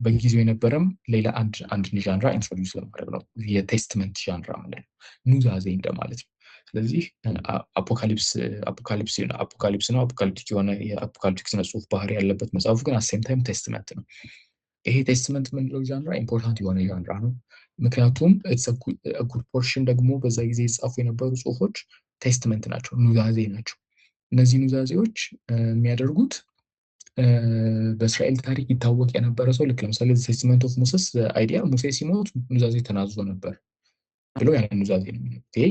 በጊዜው የነበረም ሌላ አንድ ዣንራ ኢንትሮዲውስ ለማድረግ ነው። የቴስትመንት ዣንራ ማለት ነው፣ ኑዛዜ እንደማለት ነው። ስለዚህ አፖካሊፕስ ነው። አፖካሊፕቲክ የሆነ የአፖካሊፕቲክ ስነ ጽሁፍ ባህሪ ያለበት መጽሐፉ ግን አሴም ታይም ቴስትመንት ነው። ይሄ ቴስትመንት የምንለው ዣንራ ኢምፖርታንት የሆነ ዣንራ ነው። ምክንያቱም ጉድ ፖርሽን ደግሞ በዛ ጊዜ የተጻፉ የነበሩ ጽሁፎች ቴስትመንት ናቸው፣ ኑዛዜ ናቸው። እነዚህ ኑዛዜዎች የሚያደርጉት በእስራኤል ታሪክ ይታወቅ የነበረ ሰው ልክ ለምሳሌ ቴስትመንት ኦፍ ሙሴስ አይዲያ ሙሴ ሲሞት ኑዛዜ ተናዞ ነበር ብለው ያንን ኑዛዜ ነው የሚሉት። ይሄ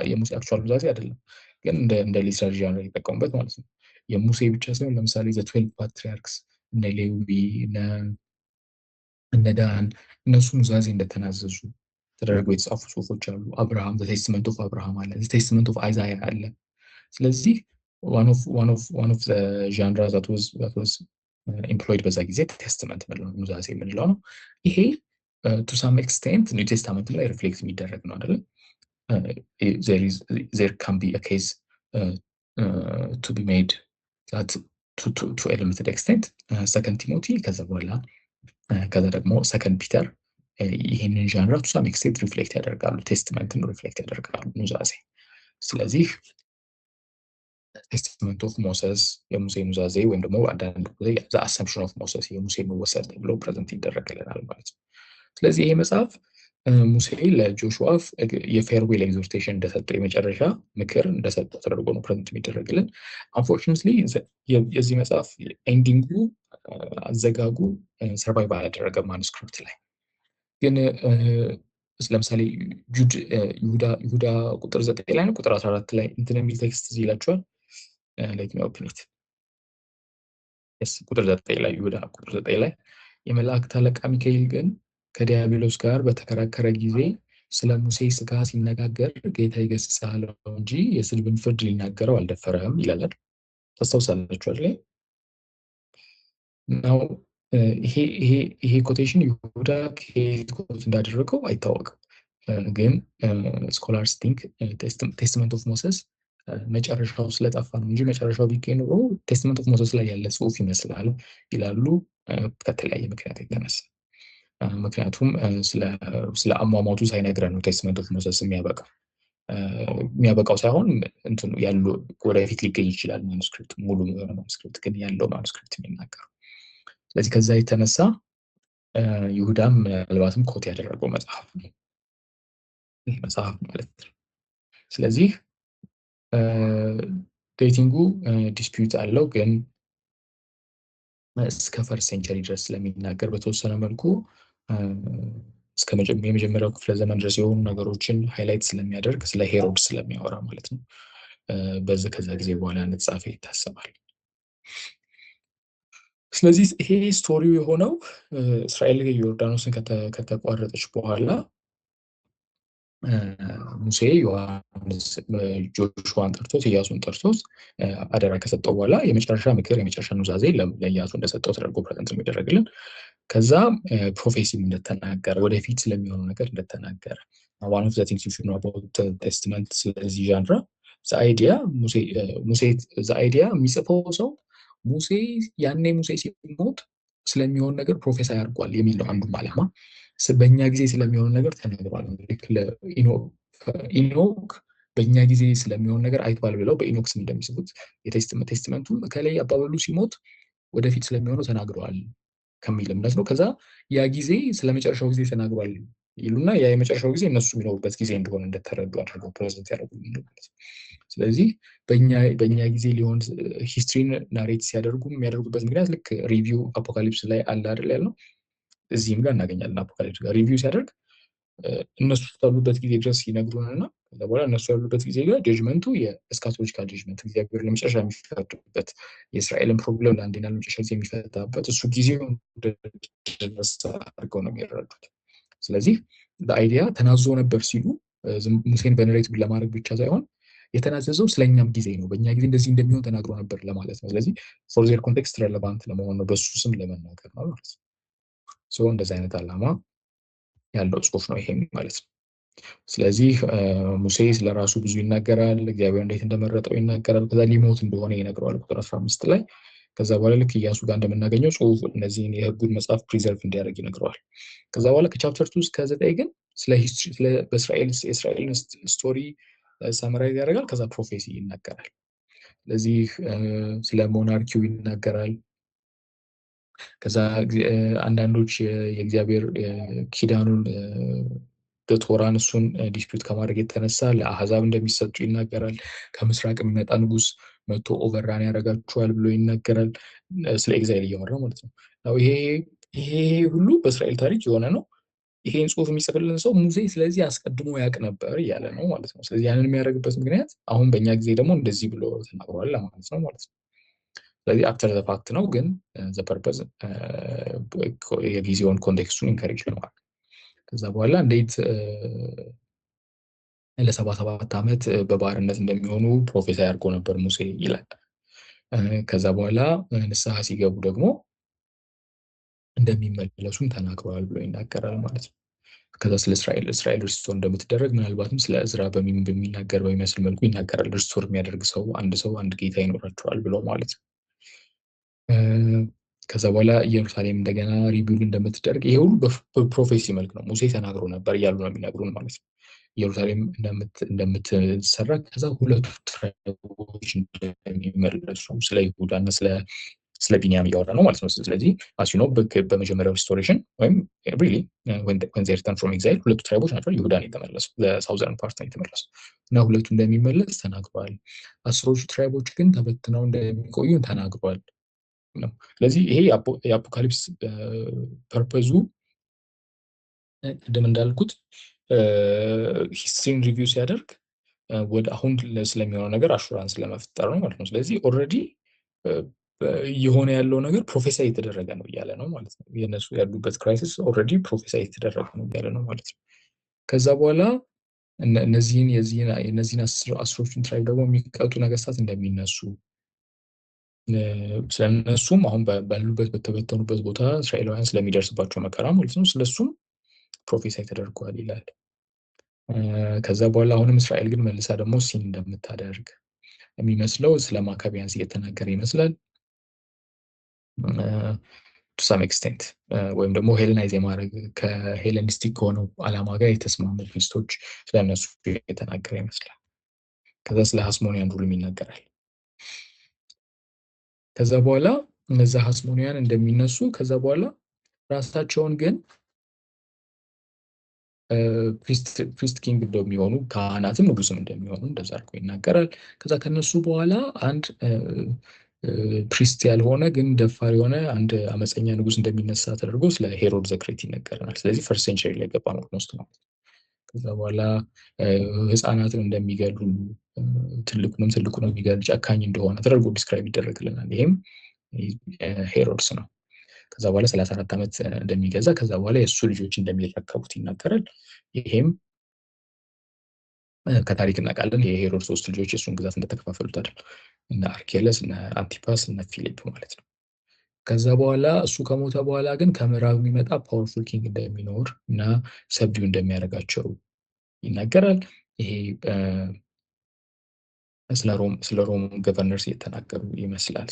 የሙሴ አክቹዋል ኑዛዜ አይደለም፣ ግን እንደ ሊትራሪ ዣንራ የተጠቀሙበት ማለት ነው። የሙሴ ብቻ ሳይሆን ለምሳሌ ዘ 12 ፓትሪያርክስ እነ ሌዊ እነ ዳን እነሱ ኑዛዜ እንደተናዘዙ ተደርገው የተጻፉ ጽሁፎች አሉ። አብርሃም ቴስትመንት ኦፍ አብርሃም አለ፣ ቴስትመንት ኦፍ አይዛያ አለ። ስለዚህ one of the genre that was employed በዛ ጊዜ ቴስትመንት ምንለው ኑዛዜ የምንለው ነው። ይሄ to some extent ኒው ቴስታመንት ላይ ሪፍሌክት የሚደረግ ነው አይደለም። there can be a case to be made that to a limited extent second Timothy ከዛ ደግሞ ሰከንድ ፒተር ይሄንን ዣንራ to some extent ሪፍሌክት ያደርጋሉ፣ ቴስትመንትን ሪፍሌክት ያደርጋሉ ኑዛዜ። ስለዚህ ቴስትመንት ኦፍ ሞሰስ የሙሴ ኑዛዜ ወይም ደግሞ አንዳንድ ጊዜ ዘ አሰምፕሽን ኦፍ ሞሰስ የሙሴ መወሰድ ተብሎ ፕሬዘንት ይደረግልናል ማለት ነው። ስለዚህ ይሄ መጽሐፍ ሙሴ ለጆሹዋ የፌርዌል ኤግዞርቴሽን እንደሰጠው የመጨረሻ ምክር እንደሰጠው ተደርጎ ነው ፕሬዘንት የሚደረግልን። አንፎርቹኔትሊ የዚህ መጽሐፍ ኤንዲንጉ አዘጋጉ ሰርቫይቭ አላደረገም ማኑስክሪፕት ላይ። ግን ለምሳሌ ይሁዳ ቁጥር 9 ላይ ነው ቁጥር 14 ላይ እንትን የሚል ቴክስት እዚህ ይላችኋል። let me open it yes ቁጥር 9 ላይ ይሁዳ ቁጥር 9 ላይ የመላእክት አለቃ ሚካኤል ግን ከዲያብሎስ ጋር በተከራከረ ጊዜ ስለ ሙሴ ስጋ ሲነጋገር ጌታ ይገሥጽሃል እንጂ የስድብን ፍርድ ሊናገረው አልደፈረም ይላል። ታስታውሳላችሁ አይደል? ነው ይሄ ኮቴሽን ይሁዳ ከየት ኮት እንዳደረገው አይታወቅም። ግን ስኮላርስ ቲንክ ቴስትመንት ኦፍ ሞሰስ መጨረሻው ስለጠፋ ነው እንጂ መጨረሻው ቢገኝ ኖሮ ቴስትመንት ኦፍ ሞሰስ ላይ ያለ ጽሁፍ ይመስላል ይላሉ፣ ከተለያየ ምክንያት የተነሳ። ምክንያቱም ስለ አሟሟቱ ሳይነግረን ነው ቴስትመንት ኦፍ ሞሰስ የሚያበቃው ሳይሆን እንትኑ ያሉ ወደፊት ሊገኝ ይችላል ማኑስክሪፕት፣ ሙሉ ማኑስክሪፕት ግን ያለው ማኑስክሪፕት የሚናገረው። ስለዚህ ከዛ የተነሳ ይሁዳም ምናልባትም ኮት ያደረገው መጽሐፍ ነው ይህ መጽሐፍ ማለት ነው። ስለዚህ ዴቲንጉ ዲስፒዩት አለው፣ ግን እስከ ፈርስት ሴንቸሪ ድረስ ስለሚናገር በተወሰነ መልኩ እስከ የመጀመሪያው ክፍለ ዘመን ድረስ የሆኑ ነገሮችን ሃይላይት ስለሚያደርግ ስለ ሄሮድስ ስለሚያወራ ማለት ነው። ከዛ ጊዜ በኋላ እንደተጻፈ ይታሰባል። ስለዚህ ይሄ ስቶሪው የሆነው እስራኤል ዮርዳኖስን ከተቋረጠች በኋላ ሙሴ ጆሹዋን ጠርቶት ኢያሱን ጠርቶት አደራ ከሰጠው በኋላ የመጨረሻ ምክር የመጨረሻ ኑዛዜ ለኢያሱ እንደሰጠው ተደርጎ ፕሬዘንት የሚደረግልን። ከዛ ፕሮፌሲም እንደተናገረ ወደፊት ስለሚሆነው ነገር እንደተናገረ one of the things you should know about the testament ስለዚህ ዣንራ the idea የሚጽፈው ሰው ያኔ ሙሴ ሲሞት ስለሚሆን ነገር ፕሮፌሳይ አድርጓል የሚል ነው አንዱም ዓላማ። በእኛ ጊዜ ስለሚሆን ነገር ተናግሯል። ልክ ኢኖክ በእኛ ጊዜ ስለሚሆን ነገር አይቷል ብለው በኢኖክ ስም እንደሚጽፉት የቴስትመንቱ ከላይ አባበሉ ሲሞት ወደፊት ስለሚሆነው ተናግረዋል ከሚል እምነት ነው። ከዛ ያ ጊዜ ስለመጨረሻው ጊዜ ተናግሯል ይሉና ያ የመጨረሻው ጊዜ እነሱ የሚኖሩበት ጊዜ እንደሆነ እንደተረዱ አድርገው ፕሬዘንት ያደርጉልን ማለት ነው። ስለዚህ በእኛ ጊዜ ሊሆን ሂስትሪን ናሬት ሲያደርጉ የሚያደርጉበት ምክንያት ልክ ሪቪው አፖካሊፕስ ላይ አለ አይደል ያልነው፣ እዚህም ጋር እናገኛለን። አፖካሊፕስ ጋር ሪቪው ሲያደርግ እነሱ ያሉበት ጊዜ ድረስ ይነግሩንና ከዛ በኋላ እነሱ ያሉበት ጊዜ ጋር ጀጅመንቱ የኤስካቶሎጂካል ጀጅመንት እግዚአብሔር ለመጨረሻ የሚፈርድበት የእስራኤልን ፕሮብለም ለአንዴና ለመጨረሻ ጊዜ የሚፈታበት እሱ ጊዜው ድረስ አድርገው ነው የሚረዱት። ስለዚህ በአይዲያ ተናዞ ነበር ሲሉ ሙሴን ቬነሬት ለማድረግ ብቻ ሳይሆን የተናዘዘው ስለኛም ጊዜ ነው፣ በእኛ ጊዜ እንደዚህ እንደሚሆን ተናግሮ ነበር ለማለት ነው። ስለዚህ ፎር ዜር ኮንቴክስት ሬሌቫንት ለመሆን ነው፣ በሱ ስም ለመናገር ነው ማለት ነው። እንደዚህ አይነት ዓላማ ያለው ጽሁፍ ነው ይሄም ማለት ነው። ስለዚህ ሙሴ ስለራሱ ብዙ ይናገራል፣ እግዚአብሔር እንዴት እንደመረጠው ይናገራል። ከዛ ሊሞት እንደሆነ ይነግረዋል ቁጥር 15 ላይ። ከዛ በኋላ ልክ ኢያሱ ጋር እንደምናገኘው ጽሁፍ እነዚህን የህጉን መጽሐፍ ፕሪዘርቭ እንዲያደርግ ይነግረዋል። ከዛ በኋላ ከቻፕተር 2 እስከ 9 ግን ስለ ሂስትሪ የእስራኤልን ስቶሪ ሰመራይዝ ያደርጋል። ከዛ ፕሮፌሲ ይናገራል። ስለዚህ ስለ ሞናርኪው ይናገራል። ከዛ አንዳንዶች የእግዚአብሔር ኪዳኑን ቶራን እሱን ዲስፒዩት ከማድረግ የተነሳ ለአህዛብ እንደሚሰጡ ይናገራል። ከምስራቅ የሚመጣ ንጉስ መጥቶ ኦቨራን ያደርጋቸዋል ብሎ ይናገራል። ስለ ኤግዛይል እያወራ ማለት ነው። ይሄ ሁሉ በእስራኤል ታሪክ የሆነ ነው። ይሄን ጽሁፍ የሚጽፍልን ሰው ሙሴ ስለዚህ አስቀድሞ ያውቅ ነበር እያለ ነው ማለት ነው። ስለዚህ ያንን የሚያደርግበት ምክንያት አሁን በእኛ ጊዜ ደግሞ እንደዚህ ብሎ ተናግሯል ለማለት ነው ማለት ነው። ስለዚህ አፍተር ዘ ፋክት ነው፣ ግን ዘ ፐርፐዝ የጊዜውን ኮንቴክስቱን ኢንከሬጅ ለማድረግ ከዛ በኋላ እንዴት ለ77 ዓመት በባርነት እንደሚሆኑ ፕሮፌሰር አድርጎ ነበር ሙሴ ይላል። ከዛ በኋላ ንስሐ ሲገቡ ደግሞ እንደሚመለሱም ተናግረዋል ብሎ ይናገራል ማለት ነው። ከዛ ስለ እስራኤል ሪስቶር እንደምትደረግ ምናልባትም ስለ እዝራ በሚናገር በሚመስል መልኩ ይናገራል። ሪስቶር የሚያደርግ ሰው አንድ ጌታ ይኖራቸዋል ብሎ ማለት ነው። ከዛ በኋላ ኢየሩሳሌም እንደገና ሪቢውል እንደምትደረግ ይሄ ሁሉ በፕሮፌሲ መልክ ነው። ሙሴ ተናግሮ ነበር እያሉ ነው የሚነግሩን ማለት ነው። ኢየሩሳሌም እንደምትሰራ ከዛ ሁለቱ ትራይቦች እንደሚመለሱ ስለ ይሁዳና ስለ ቢንያም እያወራ ነው ማለት ነው። ስለዚህ አሲኖ በመጀመሪያው ሪስቶሬሽን ወይም ሪሊ when they return from exile ሁለቱ ትራይቦች ናቸው ይሁዳን የተመለሱ ለሳውዘርን ፓርት ነው የተመለሱ እና ሁለቱ እንደሚመለስ ተናግሯል። 10ዎቹ ትራይቦች ግን ተበትነው እንደሚቆዩ ተናግሯል ነው። ስለዚህ ይሄ የአፖካሊፕስ ፐርፐዙ ቅድም እንዳልኩት ሂስትሪን ሪቪው ሲያደርግ ወደ አሁን ስለሚሆነው ነገር አሹራንስ ለመፍጠር ነው ማለት ነው። ስለዚህ ኦልሬዲ የሆነ ያለው ነገር ፕሮፌሳይ የተደረገ ነው እያለ ነው ማለት ነው። የነሱ ያሉበት ክራይሲስ ኦልሬዲ ፕሮፌሳይ የተደረገ ነው እያለ ነው ማለት ነው። ከዛ በኋላ እነዚህን 10ዎቹን ትራይብ ደግሞ የሚቀጡ ነገስታት እንደሚነሱ ስለነሱም አሁን ባሉበት በተበተኑበት ቦታ እስራኤላውያን ስለሚደርስባቸው መከራ ማለት ነው ስለሱም ፕሮፌሳይ ተደርጓል ይላል። ከዛ በኋላ አሁንም እስራኤል ግን መልሳ ደግሞ ሲን እንደምታደርግ የሚመስለው ስለ ማካቢያንስ እየተናገረ ይመስላል። ቱ ሳም ኤክስቴንት ወይም ደግሞ ሄለናይዝ የማድረግ ከሄለኒስቲክ ከሆነው አላማ ጋር የተስማሙ ፊስቶች ስለነሱ የተናገረ ይመስላል። ከዛ ስለ ሃስሞኒያን ሩልም ይናገራል። ከዛ በኋላ እነዛ ሃስሞኒያን እንደሚነሱ ከዛ በኋላ ራሳቸውን ግን ፕሪስት ኪንግ እንደሚሆኑ ካህናትም ንጉስም እንደሚሆኑ እንደዛ አድርጎ ይናገራል። ከዛ ከነሱ በኋላ አንድ ፕሪስት ያልሆነ ግን ደፋር የሆነ አንድ አመፀኛ ንጉስ እንደሚነሳ ተደርጎ ስለ ሄሮድ ዘክሬት ይነገረናል። ስለዚህ ፈርስት ሴንቸሪ ላይ ገባ ነው ውስጥ ነው። ከዛ በኋላ ህፃናትን እንደሚገሉ ትልቁንም የሚገል ጨካኝ እንደሆነ ተደርጎ ዲስክራይብ ይደረግልናል። ይሄም ሄሮድስ ነው። ከዛ በኋላ 34 ዓመት እንደሚገዛ ከዛ በኋላ የእሱ ልጆች እንደሚረከቡት ይናገራል። ይሄም ከታሪክ እናውቃለን። የሄሮድስ 3 ልጆች የእሱን ግዛት እንደተከፋፈሉት አይደል? እነ አርኬለስ፣ እነ አንቲፓስ፣ እነ ፊሊፕ ማለት ነው። ከዛ በኋላ እሱ ከሞተ በኋላ ግን ከምዕራብ የሚመጣ ፓወርፉል ኪንግ እንደሚኖር እና ሰብዲው እንደሚያደርጋቸው ይናገራል። ይሄ ስለ ሮም ገቨርነርስ እየተናገሩ ይመስላል።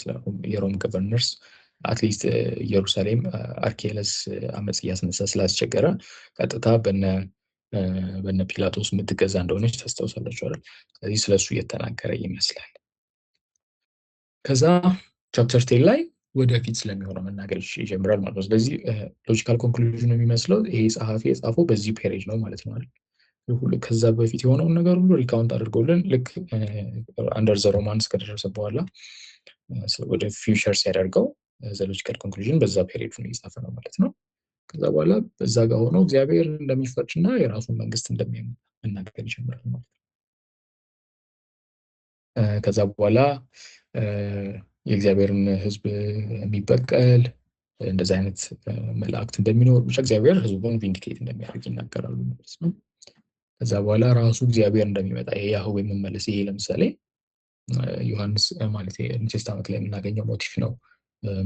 የሮም ገቨርነርስ አትሊስት ኢየሩሳሌም አርኬለስ አመፅ እያስነሳ ስላስቸገረ ቀጥታ በነ ፒላጦስ የምትገዛ እንደሆነች ታስታውሳላችሁ አይደል? ስለዚህ ስለሱ እየተናገረ ይመስላል። ከዛ ቻፕተር 10 ላይ ወደፊት ስለሚሆነው መናገር ይጀምራል ማለት ነው። ስለዚህ ሎጂካል ኮንክሉዥን የሚመስለው ይሄ ጸሐፊ የጻፈው በዚህ ፔሬጅ ነው ማለት ነው አይደል? ከዛ በፊት የሆነውን ነገር ሁሉ ሪካውንት አድርገውልን ልክ አንደር ዘ ሮማንስ ከደረሰ በኋላ ወደ ፊውቸር ሲያደርገው ዘ ሎጂካል ኮንክሉዥን በዛ ፔሪድ ነው የጻፈ ነው ማለት ነው። ከዛ በኋላ በዛ ጋር ሆኖ እግዚአብሔር እንደሚፈርድ እና የራሱን መንግስት እንደሚያመጣ መናገር ይጀምራል ማለት ነው። ከዛ በኋላ የእግዚአብሔርን ሕዝብ የሚበቀል እንደዚህ አይነት መላእክት እንደሚኖር ብቻ እግዚአብሔር ሕዝቡን ቪንዲኬት እንደሚያደርግ ይናገራሉ ማለት ነው። ከዛ በኋላ ራሱ እግዚአብሔር እንደሚመጣ የያህዌ መመለስ ይሄ ለምሳሌ ዮሐንስ ማለት ኒው ቴስታመንት ላይ የምናገኘው ሞቲቭ ነው።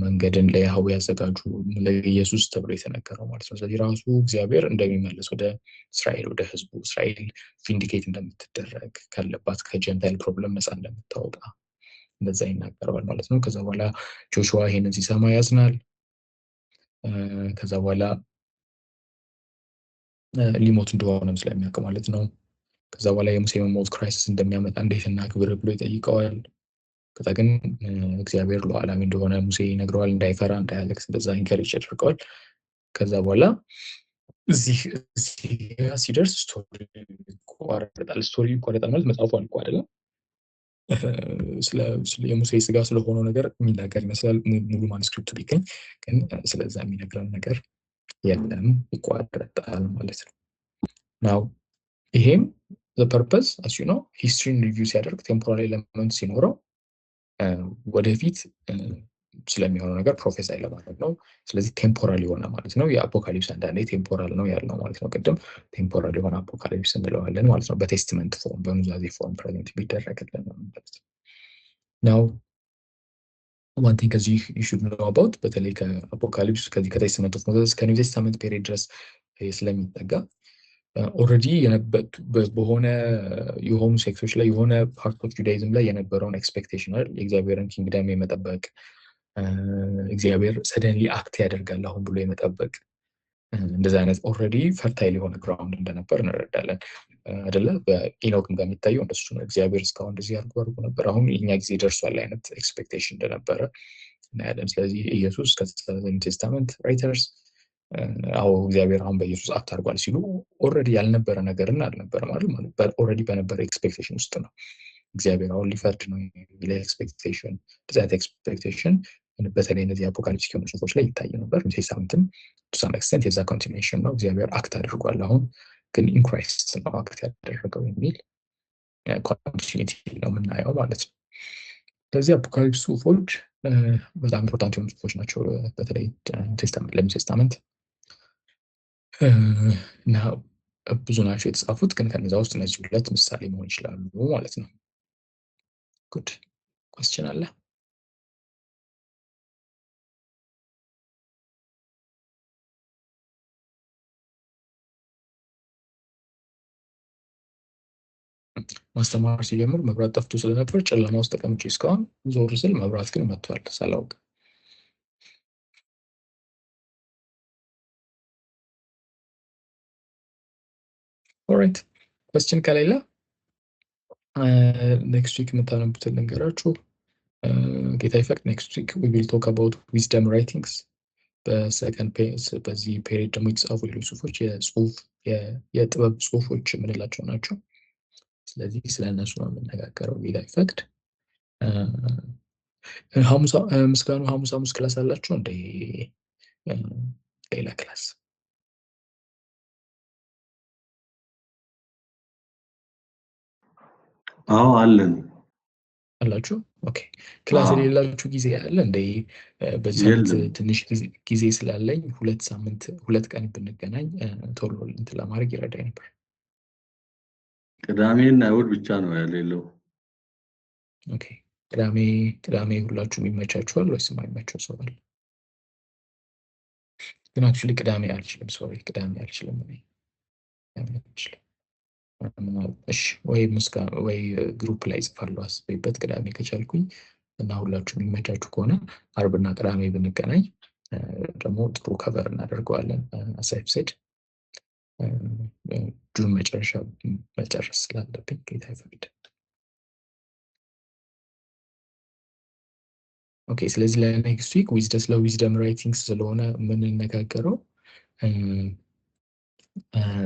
መንገድን ለያህዌ ያዘጋጁ ለኢየሱስ ተብሎ የተነገረው ማለት ነው። ስለዚህ ራሱ እግዚአብሔር እንደሚመለስ ወደ እስራኤል ወደ ህዝቡ እስራኤል ቪንዲኬት እንደምትደረግ ካለባት ከጀንታይል ፕሮብለም ነፃ እንደምታወጣ እንደዛ ይናገረዋል ማለት ነው። ከዛ በኋላ ጆሹዋ ይሄንን ሲሰማ ያዝናል። ከዛ በኋላ ሊሞት እንደሆነም ስለሚያውቅ ማለት ነው። ከዛ በኋላ የሙሴ መሞት ክራይሲስ እንደሚያመጣ እንዴት እናክብር ብሎ ይጠይቀዋል። ከዛ ግን እግዚአብሔር ሉዓላዊ እንደሆነ ሙሴ ይነግረዋል፣ እንዳይፈራ እንዳያለቅስ፣ እንደዛ ኢንከሬጅ ያደርገዋል። ከዛ በኋላ እዚህ ሲደርስ ስቶሪ ይቋረጣል። ስቶሪ ይቋረጣል ማለት መጽሐፉ አልቆ አይደለም። የሙሴ ስጋ ስለሆነው ነገር የሚናገር ይመስላል ሙሉ ማኑስክሪፕቱ ቢገኝ፣ ግን ስለዛ የሚነግረን ነገር የለም፣ ይቋረጣል ማለት ነው። ናው ይሄም ፐርፐስ አስ ዩ ኖ ሂስትሪን ሪቪው ሲያደርግ ቴምፖራል ኤለመንት ሲኖረው ወደፊት ስለሚሆነው ነገር ፕሮፌሳይ ለማድረግ ነው። ስለዚህ ቴምፖራል የሆነ ማለት ነው። የአፖካሊፕስ አንዳንዴ ቴምፖራል ነው ያልነው ማለት ነው። ቅድም ቴምፖራል የሆነ አፖካሊፕስ እንለዋለን ማለት ነው። በቴስትመንት ፎርም በኑዛዜ ፎርም ፕሬዘንት የሚደረግልን ማለት ነው። ናው ዋን ቲንግ ከዚህ ዩ ሹድ ኖው አባውት በተለይ ከአፖካሊፕስ ከዚህ ከቴስትመንት ኦፍ ሞዘስ ከኒው ቴስታመንት ፔሪድ ድረስ ስለሚጠጋ ኦልሬዲ በሆነ የሆኑ ሴክቶች ላይ የሆነ ፓርት ኦፍ ጁዳይዝም ላይ የነበረውን ኤክስፔክቴሽን አይደል የእግዚአብሔርን ኪንግደም የመጠበቅ እግዚአብሔር ሰደንሊ አክት ያደርጋል አሁን ብሎ የመጠበቅ እንደዚህ አይነት ኦልሬዲ ፈርታይል የሆነ ግራውንድ እንደነበር እንረዳለን አይደለ? በኢኖክም ጋር የሚታየው እንደሱ ነው። እግዚአብሔር እስካሁን እንደዚህ አድርጎ ነበር፣ አሁን የኛ ጊዜ ደርሷል አይነት ኤክስፔክቴሽን እንደነበረ እናያለን። ስለዚህ ኢየሱስ ከኒው ቴስታመንት ራይተርስ አዎ እግዚአብሔር አሁን በኢየሱስ አክት አድርጓል ሲሉ ኦልሬዲ ያልነበረ ነገርና አልነበረ ማለት ኦልሬዲ በነበረ ኤክስፔክቴሽን ውስጥ ነው። እግዚአብሔር አሁን ሊፈርድ ነው የሚል ኤክስፔክቴሽን ኤክስፔክቴሽን በተለይ እነዚህ አፖካሊፕስ የሆኑ ጽሁፎች ላይ ይታይ ነበር። ኒው ቴስታመንትም ቱ ሳም ኤክስተንት የዛ ኮንቲኒዌሽን ነው። እግዚአብሔር አክት አድርጓል፣ አሁን ግን ኢን ክራይስት ነው አክት ያደረገው የሚል ኮንቲኒቲ ነው የምናየው ማለት ነው። ስለዚህ አፖካሊፕስ ጽሁፎች በጣም ኢምፖርታንት የሆኑ ጽሁፎች ናቸው። በተለይ ለኒው ቴስታመንት እና ብዙ ናቸው የተጻፉት፣ ግን ከነዛ ውስጥ እነዚህ ሁለት ምሳሌ መሆን ይችላሉ ማለት ነው። ጉድ ኮስችን አለ? ማስተማር ሲጀምር መብራት ጠፍቶ ስለነበር ጨለማ ውስጥ ተቀምጬ እስካሁን ዞር ስል መብራት ግን መጥቷል ሳላውቅ። ኦራይት ኮስችን ከሌለ ኔክስት ዊክ የምታነቡትን ልንገራችሁ። ጌታ ይፈቅድ ኔክስት ዊክ ዊ ዊል ቶክ አባውት ዊዝደም ራይቲንግስ። በሰከንድ በዚህ ፔሪድ ደግሞ የተጻፉ ሌሎች ጽሁፎች የጥበብ ጽሁፎች የምንላቸው ናቸው። ስለዚህ ስለ እነሱ ነው የምነጋገረው ጌታ ይፈቅድ። ምስጋኑ ሐሙስ ክላስ አላቸው እንደ ሌላ ክላስ አዎ አለን አላችሁ? ኦኬ ክላስ የሌላችሁ ጊዜ አለ እንደ በዚህ ሳምንት ትንሽ ጊዜ ስላለኝ ሁለት ቀን ብንገናኝ ቶሎ እንትን ለማድረግ ይረዳኝ ነበር። ቅዳሜና እሑድ ብቻ ነው ያለው። ኦኬ ቅዳሜ ሁላችሁም ይመቻችኋል ወይስ የማይመቸው ሰው አለ? ግን አክቹሊ ቅዳሜ አልችልም። ሶሪ ቅዳሜ አልችልም። እሺ ወይ ግሩፕ ላይ ጽፋለሁ አስቤበት ቅዳሜ ከቻልኩኝ እና ሁላችሁም የሚመቻችሁ ከሆነ አርብና ቅዳሜ ብንገናኝ ደግሞ ጥሩ ከቨር እናደርገዋለን። አሳይፍ ሴድ ጁን መጨረስ ስላለብኝ ጌታ ይፈቅድ። ኦኬ ስለዚህ ለኔክስት ዊክ ዊዝደም ራይቲንግስ ስለሆነ የምንነጋገረው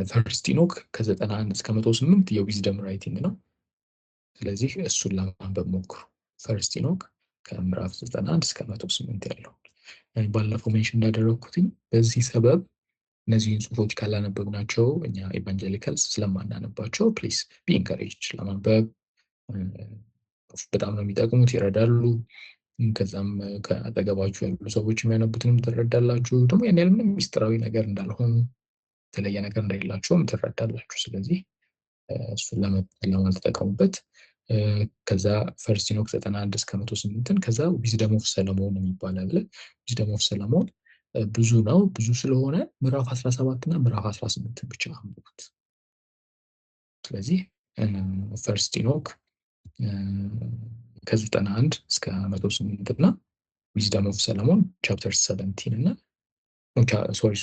ፈርስት ኢኖክ ከ91 እስከ 108 የዊዝደም ራይቲንግ ነው። ስለዚህ እሱን ለማንበብ ሞክሩ። ፈርስት ኢኖክ ከምዕራፍ 91 እስከ 108 ያለው ባለፈው ሜንሽን እንዳደረግኩትኝ በዚህ ሰበብ እነዚህን ጽሁፎች ካላነበብናቸው እኛ ኤቫንጀሊካልስ ስለማናነባቸው ፕሊዝ ቢ ኢንካሬጅድ ለማንበብ በጣም ነው የሚጠቅሙት፣ ይረዳሉ። ከዛም ከአጠገባችሁ ያሉ ሰዎች የሚያነቡትንም ትረዳላችሁ። ደግሞ ያን ያህል ምንም ሚስጥራዊ ነገር እንዳልሆኑ የተለየ ነገር እንደሌላቸውም ትረዳላችሁ። ስለዚህ እሱን ለማልተጠቀሙበት። ከዛ ፈርስት ኢኖክ 91 እስከ 108ን ከዛ ዊዝደም ኦፍ ሰለሞን የሚባል አለ። ዊዝደም ኦፍ ሰለሞን ብዙ ነው። ብዙ ስለሆነ ምዕራፍ 17 እና ምዕራፍ 18 ብቻ አንብቡት። ስለዚህ ፈርስት ኢኖክ ከ91 እስከ 108 እና ዊዝደም ኦፍ ሰለሞን ቻፕተር 17 እና ሶሪ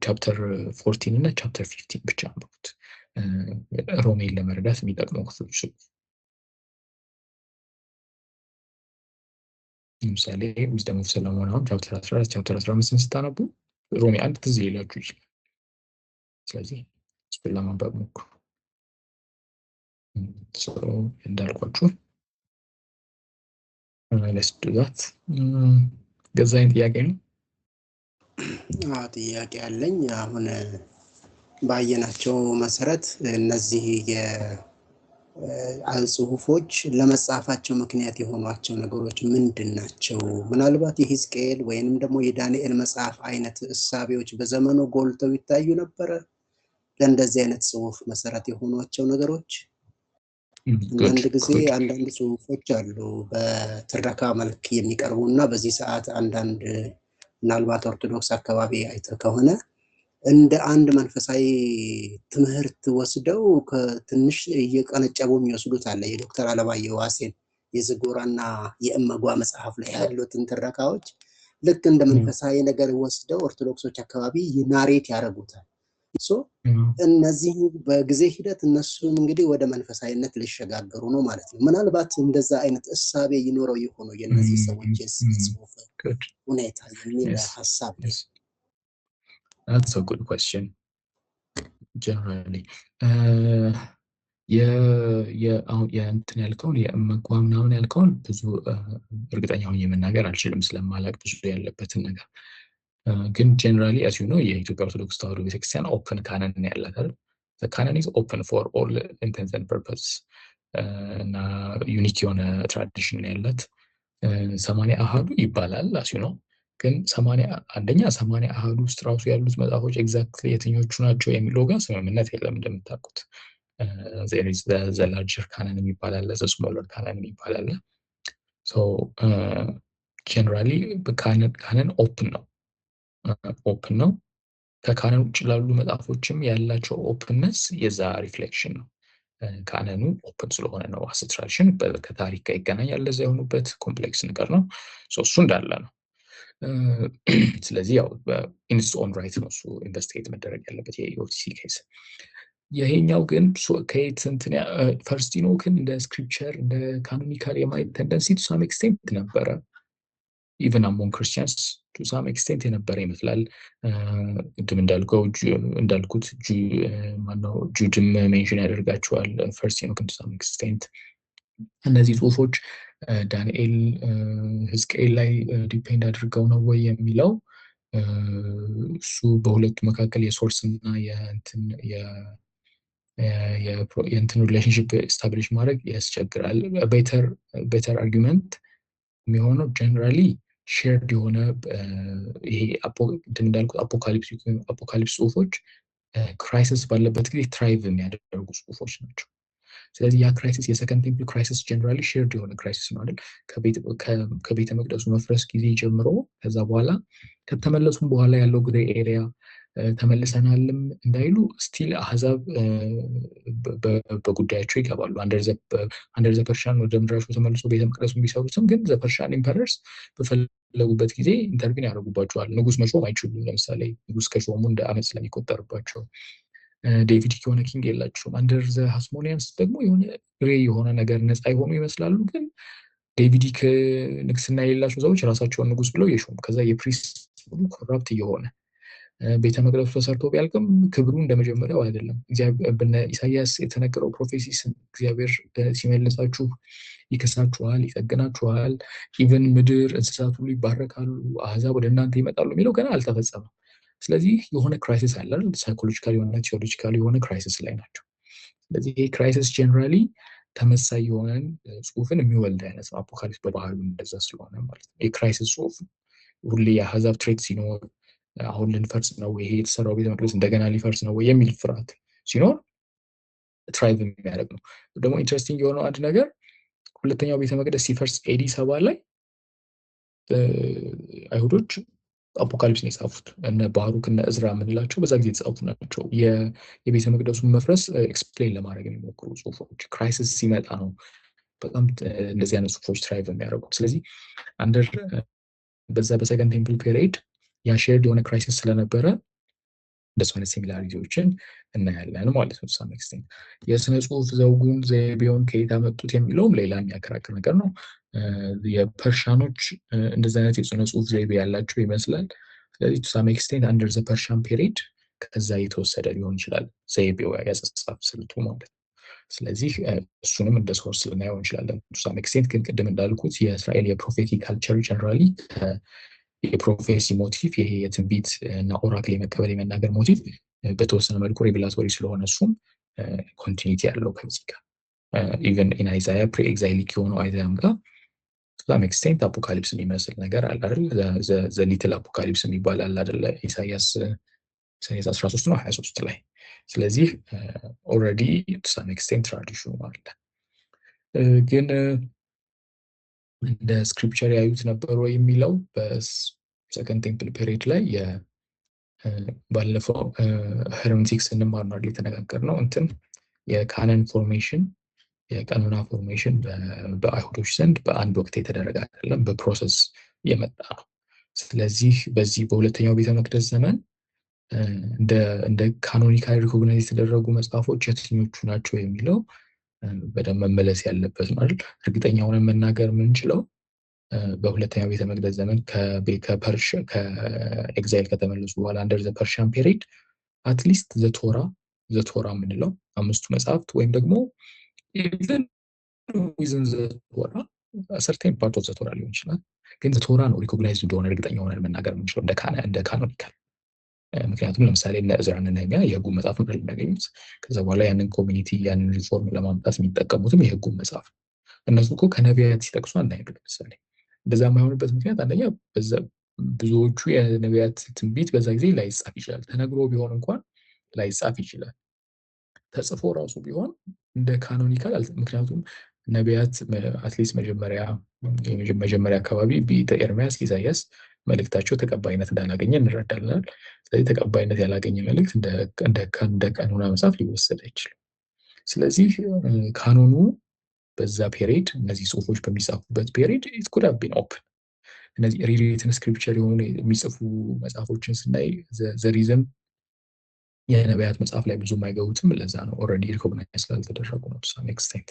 ቻፕተር 14 እና ቻፕተር 15 ብቻ አንብቡት። ሮሜን ለመረዳት የሚጠቅመው ክፍሎች ለምሳሌ ዊዝደም ኦፍ ሰለሞን አሁን ቻፕተር 14 ቻፕተር 15 ስታነቡ ሮሜ 1 ትዝ ይላችሁ ይችላል። ስለዚህ እሱን ለማንበብ ሞክሩ። እንዳልኳችሁ ለስዱዛት ገዛኝ ጥያቄ ነው። ጥያቄ አለኝ። አሁን ባየናቸው መሰረት እነዚህ የጽሁፎች ለመጻፋቸው ምክንያት የሆኗቸው ነገሮች ምንድን ናቸው? ምናልባት የሕዝቅኤል ወይንም ደግሞ የዳንኤል መጽሐፍ አይነት እሳቤዎች በዘመኑ ጎልተው ይታዩ ነበረ? ለእንደዚህ አይነት ጽሁፍ መሰረት የሆኗቸው ነገሮች አንዳንድ ጊዜ አንዳንድ ጽሁፎች አሉ በትረካ መልክ የሚቀርቡ እና በዚህ ሰዓት አንዳንድ ምናልባት ኦርቶዶክስ አካባቢ አይተህ ከሆነ እንደ አንድ መንፈሳዊ ትምህርት ወስደው ከትንሽ እየቀነጨቡ የሚወስዱት አለ። የዶክተር አለማየሁ ዋሴን የዝጎራና የእመጓ መጽሐፍ ላይ ያሉትን ትረካዎች ልክ እንደ መንፈሳዊ ነገር ወስደው ኦርቶዶክሶች አካባቢ ናሬት ያደርጉታል። እነዚህ በጊዜ ሂደት እነሱም እንግዲህ ወደ መንፈሳዊነት ሊሸጋገሩ ነው ማለት ነው። ምናልባት እንደዛ አይነት እሳቤ ይኖረው የሆኑ የእነዚህ ሰዎች ጽሁፍ ሁኔታ የሚል ሀሳብ ነው። That's a good question. Generally የእንትን ያልከውን የእመጓ ምናምን ያልከውን ብዙ እርግጠኛ ሆኜ መናገር አልችልም ስለማላቅ ብዙ ያለበትን ነገር ግን ጀነራሊ as you know የኢትዮጵያ ኦርቶዶክስ ተዋሕዶ ቤተክርስቲያን ኦፕን ካነን ያላት አይደል? the canon is open for all intents and purposes እና ዩኒክ የሆነ ትራዲሽን ያላት 80 አሃዱ ይባላል as you know ግን 80 አሃዱ ውስጥ ራሱ ያሉት መጽሐፎች ኤግዛክትሊ የትኞቹ ናቸው የሚለው ጋር ስምምነት የለም እንደምታውቁት። there is the larger canon የሚባላል the smaller canon የሚባላል so generally canon open ነው። ከካነን ውጭ ላሉ መጽሐፎችም ያላቸው ኦፕንነስ የዛ ሪፍሌክሽን ነው። ካነኑ ኦፕን ስለሆነ ነው። አስ ትራዲሽን ከታሪክ ጋር ይገናኛል። ለዛ የሆኑበት ኮምፕሌክስ ነገር ነው። እሱ እንዳለ ነው። ስለዚህ ያው ኢንስ ኦን ራይት ነው እሱ ኢንቨስቲጌት መደረግ ያለበት የኢኦቲሲ ኬስ። ይሄኛው ግን ከየት እንትን ፈርስት ኢኖክን እንደ ስክሪፕቸር እንደ ካኖኒካል የማየት ቴንደንሲ ቱ ሳም ኤክስቴንት ነበረ። ኢቨን አሞንግ ክርስቲያንስ ቱ ሳም ኤክስቴንት የነበረ ይመስላል። ቅድም እንዳልኩት ማነው ጁድም ሜንሽን ያደርጋቸዋል ፈርስት ኢኖክን ቱ ሳም ኤክስቴንት። እነዚህ ጽሁፎች ዳንኤል ሕዝቅኤል ላይ ዲፔንድ አድርገው ነው ወይ የሚለው እሱ በሁለቱ መካከል የሶርስ እና የእንትን ሪሌሽንሽፕ ኤስታብሊሽ ማድረግ ያስቸግራል። ቤተር አርጊመንት የሚሆነው ጀነራሊ ሼርድ የሆነ ይሄ እንዳልኩት አፖካሊፕስ ጽሁፎች ክራይሲስ ባለበት ጊዜ ትራይቭ የሚያደርጉ ጽሁፎች ናቸው። ስለዚህ ያ ክራይሲስ የሰከንድ ቴምፕል ክራይሲስ ጀነራሊ ሼርድ የሆነ ክራይሲስ ነው አይደል? ከቤተ መቅደሱ መፍረስ ጊዜ ጀምሮ ከዛ በኋላ ከተመለሱም በኋላ ያለው ግሬ ኤሪያ ተመልሰናልም እንዳይሉ ስቲል አህዛብ በጉዳያቸው ይገባሉ። አንደር ዘ ፐርሻን ወደ ምድራሹ ተመልሶ ቤተ መቅደሱን ቢሰሩትም ግን ዘ ፐርሻን ኢምፐረርስ በፈለጉበት ጊዜ ኢንተርቪን ያደርጉባቸዋል። ንጉስ መሾም አይችሉም። ለምሳሌ ንጉስ ከሾሙ እንደ አመት ስለሚቆጠርባቸው ዴቪዲክ የሆነ ኪንግ የላቸውም። አንደር ዘ ሃስሞኒያንስ ደግሞ የሆነ ግሬ የሆነ ነገር ነፃ የሆኑ ይመስላሉ። ግን ዴቪዲክ ንግስና የሌላቸው ሰዎች ራሳቸውን ንጉስ ብለው የሾሙ ከዛ የፕሪስት ኮራፕት እየሆነ ቤተ መቅደሱ ተሰርቶ ቢያልቅም ክብሩ እንደመጀመሪያው አይደለም። በነ ኢሳያስ የተነገረው ፕሮፌሲ እግዚአብሔር ሲመልሳችሁ ይከሳችኋል፣ ይጠግናችኋል፣ ኢቨን ምድር እንስሳት ሁሉ ይባረካሉ፣ አህዛብ ወደ እናንተ ይመጣሉ የሚለው ገና አልተፈጸመም። ስለዚህ የሆነ ክራይሲስ አለ፣ ሳይኮሎጂካል የሆነ ቲዮሎጂካል የሆነ ክራይሲስ ላይ ናቸው። ስለዚህ ይሄ ክራይሲስ ጀነራሊ ተመሳይ የሆነን ጽሁፍን የሚወልድ አይነት ነው። አፖካሊፕስ በባህሉ እንደዛ ስለሆነ ማለት ነው። የክራይሲስ ጽሁፍ ሁሌ የአህዛብ ትሬት ሲኖር አሁን ልንፈርስ ነው፣ ይሄ የተሰራው ቤተ መቅደስ እንደገና ሊፈርስ ነው የሚል ፍርሃት ሲኖር ትራይቭ የሚያደርግ ነው። ደግሞ ኢንትረስቲንግ የሆነው አንድ ነገር ሁለተኛው ቤተ መቅደስ ሲፈርስ ኤዲ 7 ላይ አይሁዶች አፖካሊፕስን የጻፉት እነ ባሩክ እነ እዝራ የምንላቸው በዛ ጊዜ የተጻፉ ናቸው። የቤተ መቅደሱን መፍረስ ኤክስፕሌን ለማድረግ የሚሞክሩ ጽሁፎች ክራይሲስ ሲመጣ ነው በጣም እንደዚህ አይነት ጽሁፎች ትራይቭ የሚያደርጉት። ስለዚህ አንደር በዛ በሰከንድ ቴምፕል ፔሪድ ያሼርድ የሆነ ክራይሲስ ስለነበረ እንደሱ አይነት ሲሚላሪቲዎችን እናያለን ማለት ነው። ሳም ኤክስቴንት የስነ ጽሁፍ ዘውጉን ዘይቤውን ከየት አመጡት የሚለውም ሌላ የሚያከራክር ነገር ነው። የፐርሻኖች እንደዚህ አይነት የስነ ጽሁፍ ዘይቤ ያላቸው ይመስላል። ስለዚህ ቱ ሳም ኤክስቴንት አንደር ዘ ፐርሻን ፔሪድ ከዛ የተወሰደ ሊሆን ይችላል ዘይቤው ያጻጻፍ ስልቱ ማለት ነው። ስለዚህ እሱንም እንደ ሶርስ ልናየው እንችላለን ቱ ሳም ኤክስቴንት። ግን ቅድም እንዳልኩት የእስራኤል የፕሮፌቲክ ካልቸር ጀነራሊ የፕሮፌሲ ሞቲቭ ይሄ የትንቢት እና ኦራክል የመቀበል የመናገር ሞቲቭ በተወሰነ መልኩ ሬቪላቶሪ ስለሆነ እሱም ኮንቲኒቲ ያለው ከዚህ ጋር ኢቨን ኢን አይዛያ ፕሪ ኤግዛይሊክ የሆነው አይዛያም ጋር ቱሳም ኤክስቴንት አፖካሊፕስ የሚመስል ነገር አለ አይደል? ዘ ሊትል አፖካሊፕስ የሚባል አለ አይደለ? ኢሳያስ 13 ነው 23 ላይ። ስለዚህ ኦልሬዲ ቱሳም ኤክስቴንት ትራዲሽኑ አለ። ግን እንደ ስክሪፕቸር ያዩት ነበሩ የሚለው በሰከንድ ቴምፕል ፔሪድ ላይ ባለፈው ሄርሜቲክስ እንማር ነው የተነጋገርነው እንትን የካነን ፎርሜሽን የቀኖና ፎርሜሽን በአይሁዶች ዘንድ በአንድ ወቅት የተደረገ አይደለም፣ በፕሮሰስ የመጣ ነው። ስለዚህ በዚህ በሁለተኛው ቤተ መቅደስ ዘመን እንደ ካኖኒካል ሪኮግናይዝ የተደረጉ መጽሐፎች የትኞቹ ናቸው የሚለው በደንብ መመለስ ያለበት ማለት እርግጠኛ ሆነን መናገር የምንችለው በሁለተኛው ቤተ መቅደስ ዘመን ከኤግዛይል ከተመለሱ በኋላ አንደር ዘ ፐርሺያን ፔሪድ አትሊስት ዘቶራ የምንለው አምስቱ መጽሐፍት ወይም ደግሞ ኢቨን ዊዝን ዘቶራ ሰርቴን ፓርት ኦፍ ዘቶራ ሊሆን ይችላል፣ ግን ዘቶራ ነው ሪኮግናይዝ እንደሆነ እርግጠኛ ሆነን መናገር የምንችለው እንደ ካኖኒካል። ምክንያቱም ለምሳሌ እነ ዕዝራና ነህምያ የህጉ መጽሐፍ ነው የሚያገኙት። ከዛ በኋላ ያንን ኮሚኒቲ ያንን ሪፎርም ለማምጣት የሚጠቀሙትም የህጉ መጽሐፍ ነው። እነሱ እኮ ከነቢያት ሲጠቅሱ አናይም። ለምሳሌ እንደዛ የማይሆንበት ምክንያት አንደኛ ብዙዎቹ የነቢያት ትንቢት በዛ ጊዜ ላይጻፍ ይችላል። ተነግሮ ቢሆን እንኳን ላይጻፍ ይችላል። ተጽፎ ራሱ ቢሆን እንደ ካኖኒካል ምክንያቱም ነቢያት አትሊስት መጀመሪያ አካባቢ ኤርሚያስ፣ ኢሳያስ መልእክታቸው ተቀባይነት እንዳላገኘ እንረዳለን። ስለዚህ ተቀባይነት ያላገኘ መልእክት እንደ ቀኖና መጽሐፍ ሊወሰድ አይችልም። ስለዚህ ካኖኑ በዛ ፔሪድ እነዚህ ጽሁፎች በሚጻፉበት ፔሪድ ኢት ኩድ ሃቭ ቢን ኦፕን። እነዚህ ሪሌትን ስክሪፕቸር የሆኑ የሚጽፉ መጽሐፎችን ስናይ ዘሪዝም የነቢያት መጽሐፍ ላይ ብዙ የማይገቡትም ለዛ ነው። ኦልሬዲ ሪኮግናይዝ ስላልተደረጉ ነው ቱ ሳም ኤክስቴንት።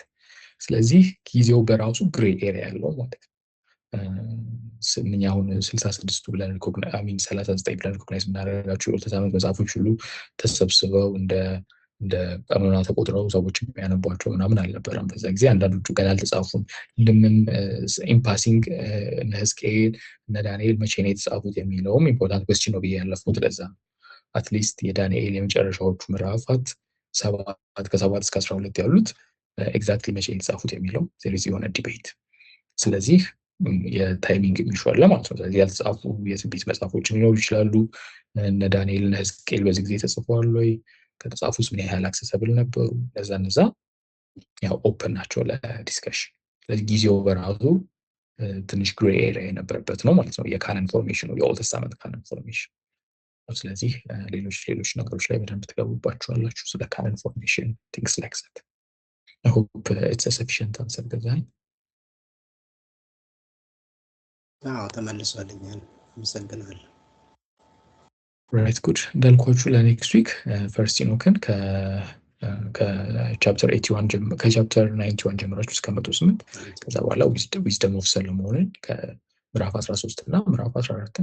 ስለዚህ ጊዜው በራሱ ግሬ ኤሪያ ያለው ማለት ነው። እኛ አሁን 66ቱ ብለን 39 ብለን ሪኮግናይዝ የምናደርጋቸው የኦልድ ተስታመንት መጽሐፎች ሁሉ ተሰብስበው እንደ ቀኖና ተቆጥረው ሰዎች የሚያነቧቸው ምናምን አልነበረም በዛ ጊዜ። አንዳንዶቹ ገና አልተጻፉም። እንደምን ኢምፓሲንግ እነ ሕዝቅኤል እነ ዳንኤል መቼ ነው የተጻፉት የሚለውም ኢምፖርታንት ኩዌስችን ነው ብዬ ያለፍኩት ለዛ ነው። አትሊስት የዳንኤል የመጨረሻዎቹ ምዕራፋት ከ7 እስከ 12 ያሉት ኤግዛክትሊ መቼ የተጻፉት የሚለው ሴሪየስ የሆነ ዲቤት። ስለዚህ የታይሚንግ ኢሹ አለ ማለት ነው። ስለዚህ ያልተጻፉ የትንቢት መጽሐፎች ሊኖሩ ይችላሉ። እነ ዳንኤል እነ ሕዝቅኤል በዚህ ጊዜ ተጽፈዋል ወይ? ከተጻፉስ ምን ያህል አክሰሰብል ነበሩ? እነዛ ያው ኦፕን ናቸው ለዲስከሽን። ስለዚህ ጊዜው በራሱ ትንሽ ግሬ ኤሪያ የነበረበት ነው ማለት ነው። የካነን ፎርሜሽኑ የኦልድ ተስታመንት ካነን ፎርሜሽን። ስለዚህ ሌሎች ነገሮች ላይ በደንብ ትገቡባችኋላችሁ ስለ ካነን ፎርሜሽን ቲንግስ ላይክ ዛት። አይ ሆፕ ኢትስ አ ሰፊሽንት አንሰር ገዛኝ። አዎ ተመልሶልኛል። አመሰግናለሁ። ራይት ጉድ። እንዳልኳችሁ ለኔክስት ዊክ ፈርስት ኢኖክን ከቻፕተር 91 ጀምራችሁ እስከ 108 ከዛ በኋላ ዊዝደም ኦፍ ሰሎሞንን ከምዕራፍ 13 እና ምዕራፍ 14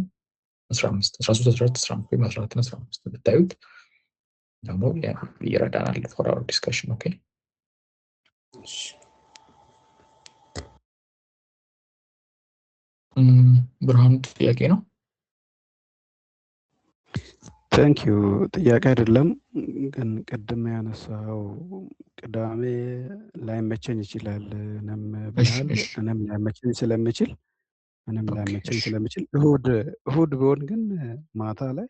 13 14 15 ወይም 14 እና 15 ብታዩት ደግሞ ይረዳናል ፎር አወር ዲስከሽን። ኦኬ ብርሃኑ ጥያቄ ነው? ታንኪዩ። ጥያቄ አይደለም ግን ቅድም ያነሳው ቅዳሜ ላይመቸኝ ይችላል እኔም ብለሃል። እኔም ላይመቸኝ ስለምችል እሁድ ቢሆን ግን ማታ ላይ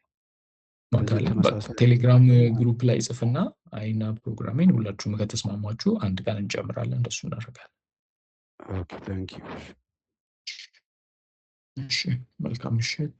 ቴሌግራም ግሩፕ ላይ ጽፍና አይና ፕሮግራሜን ሁላችሁም ከተስማማችሁ አንድ ቀን እንጨምራለን። እንደሱ እናደርጋለን። ኦኬ ታንኪዩ። እሺ መልካም ምሽት።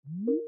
ነው።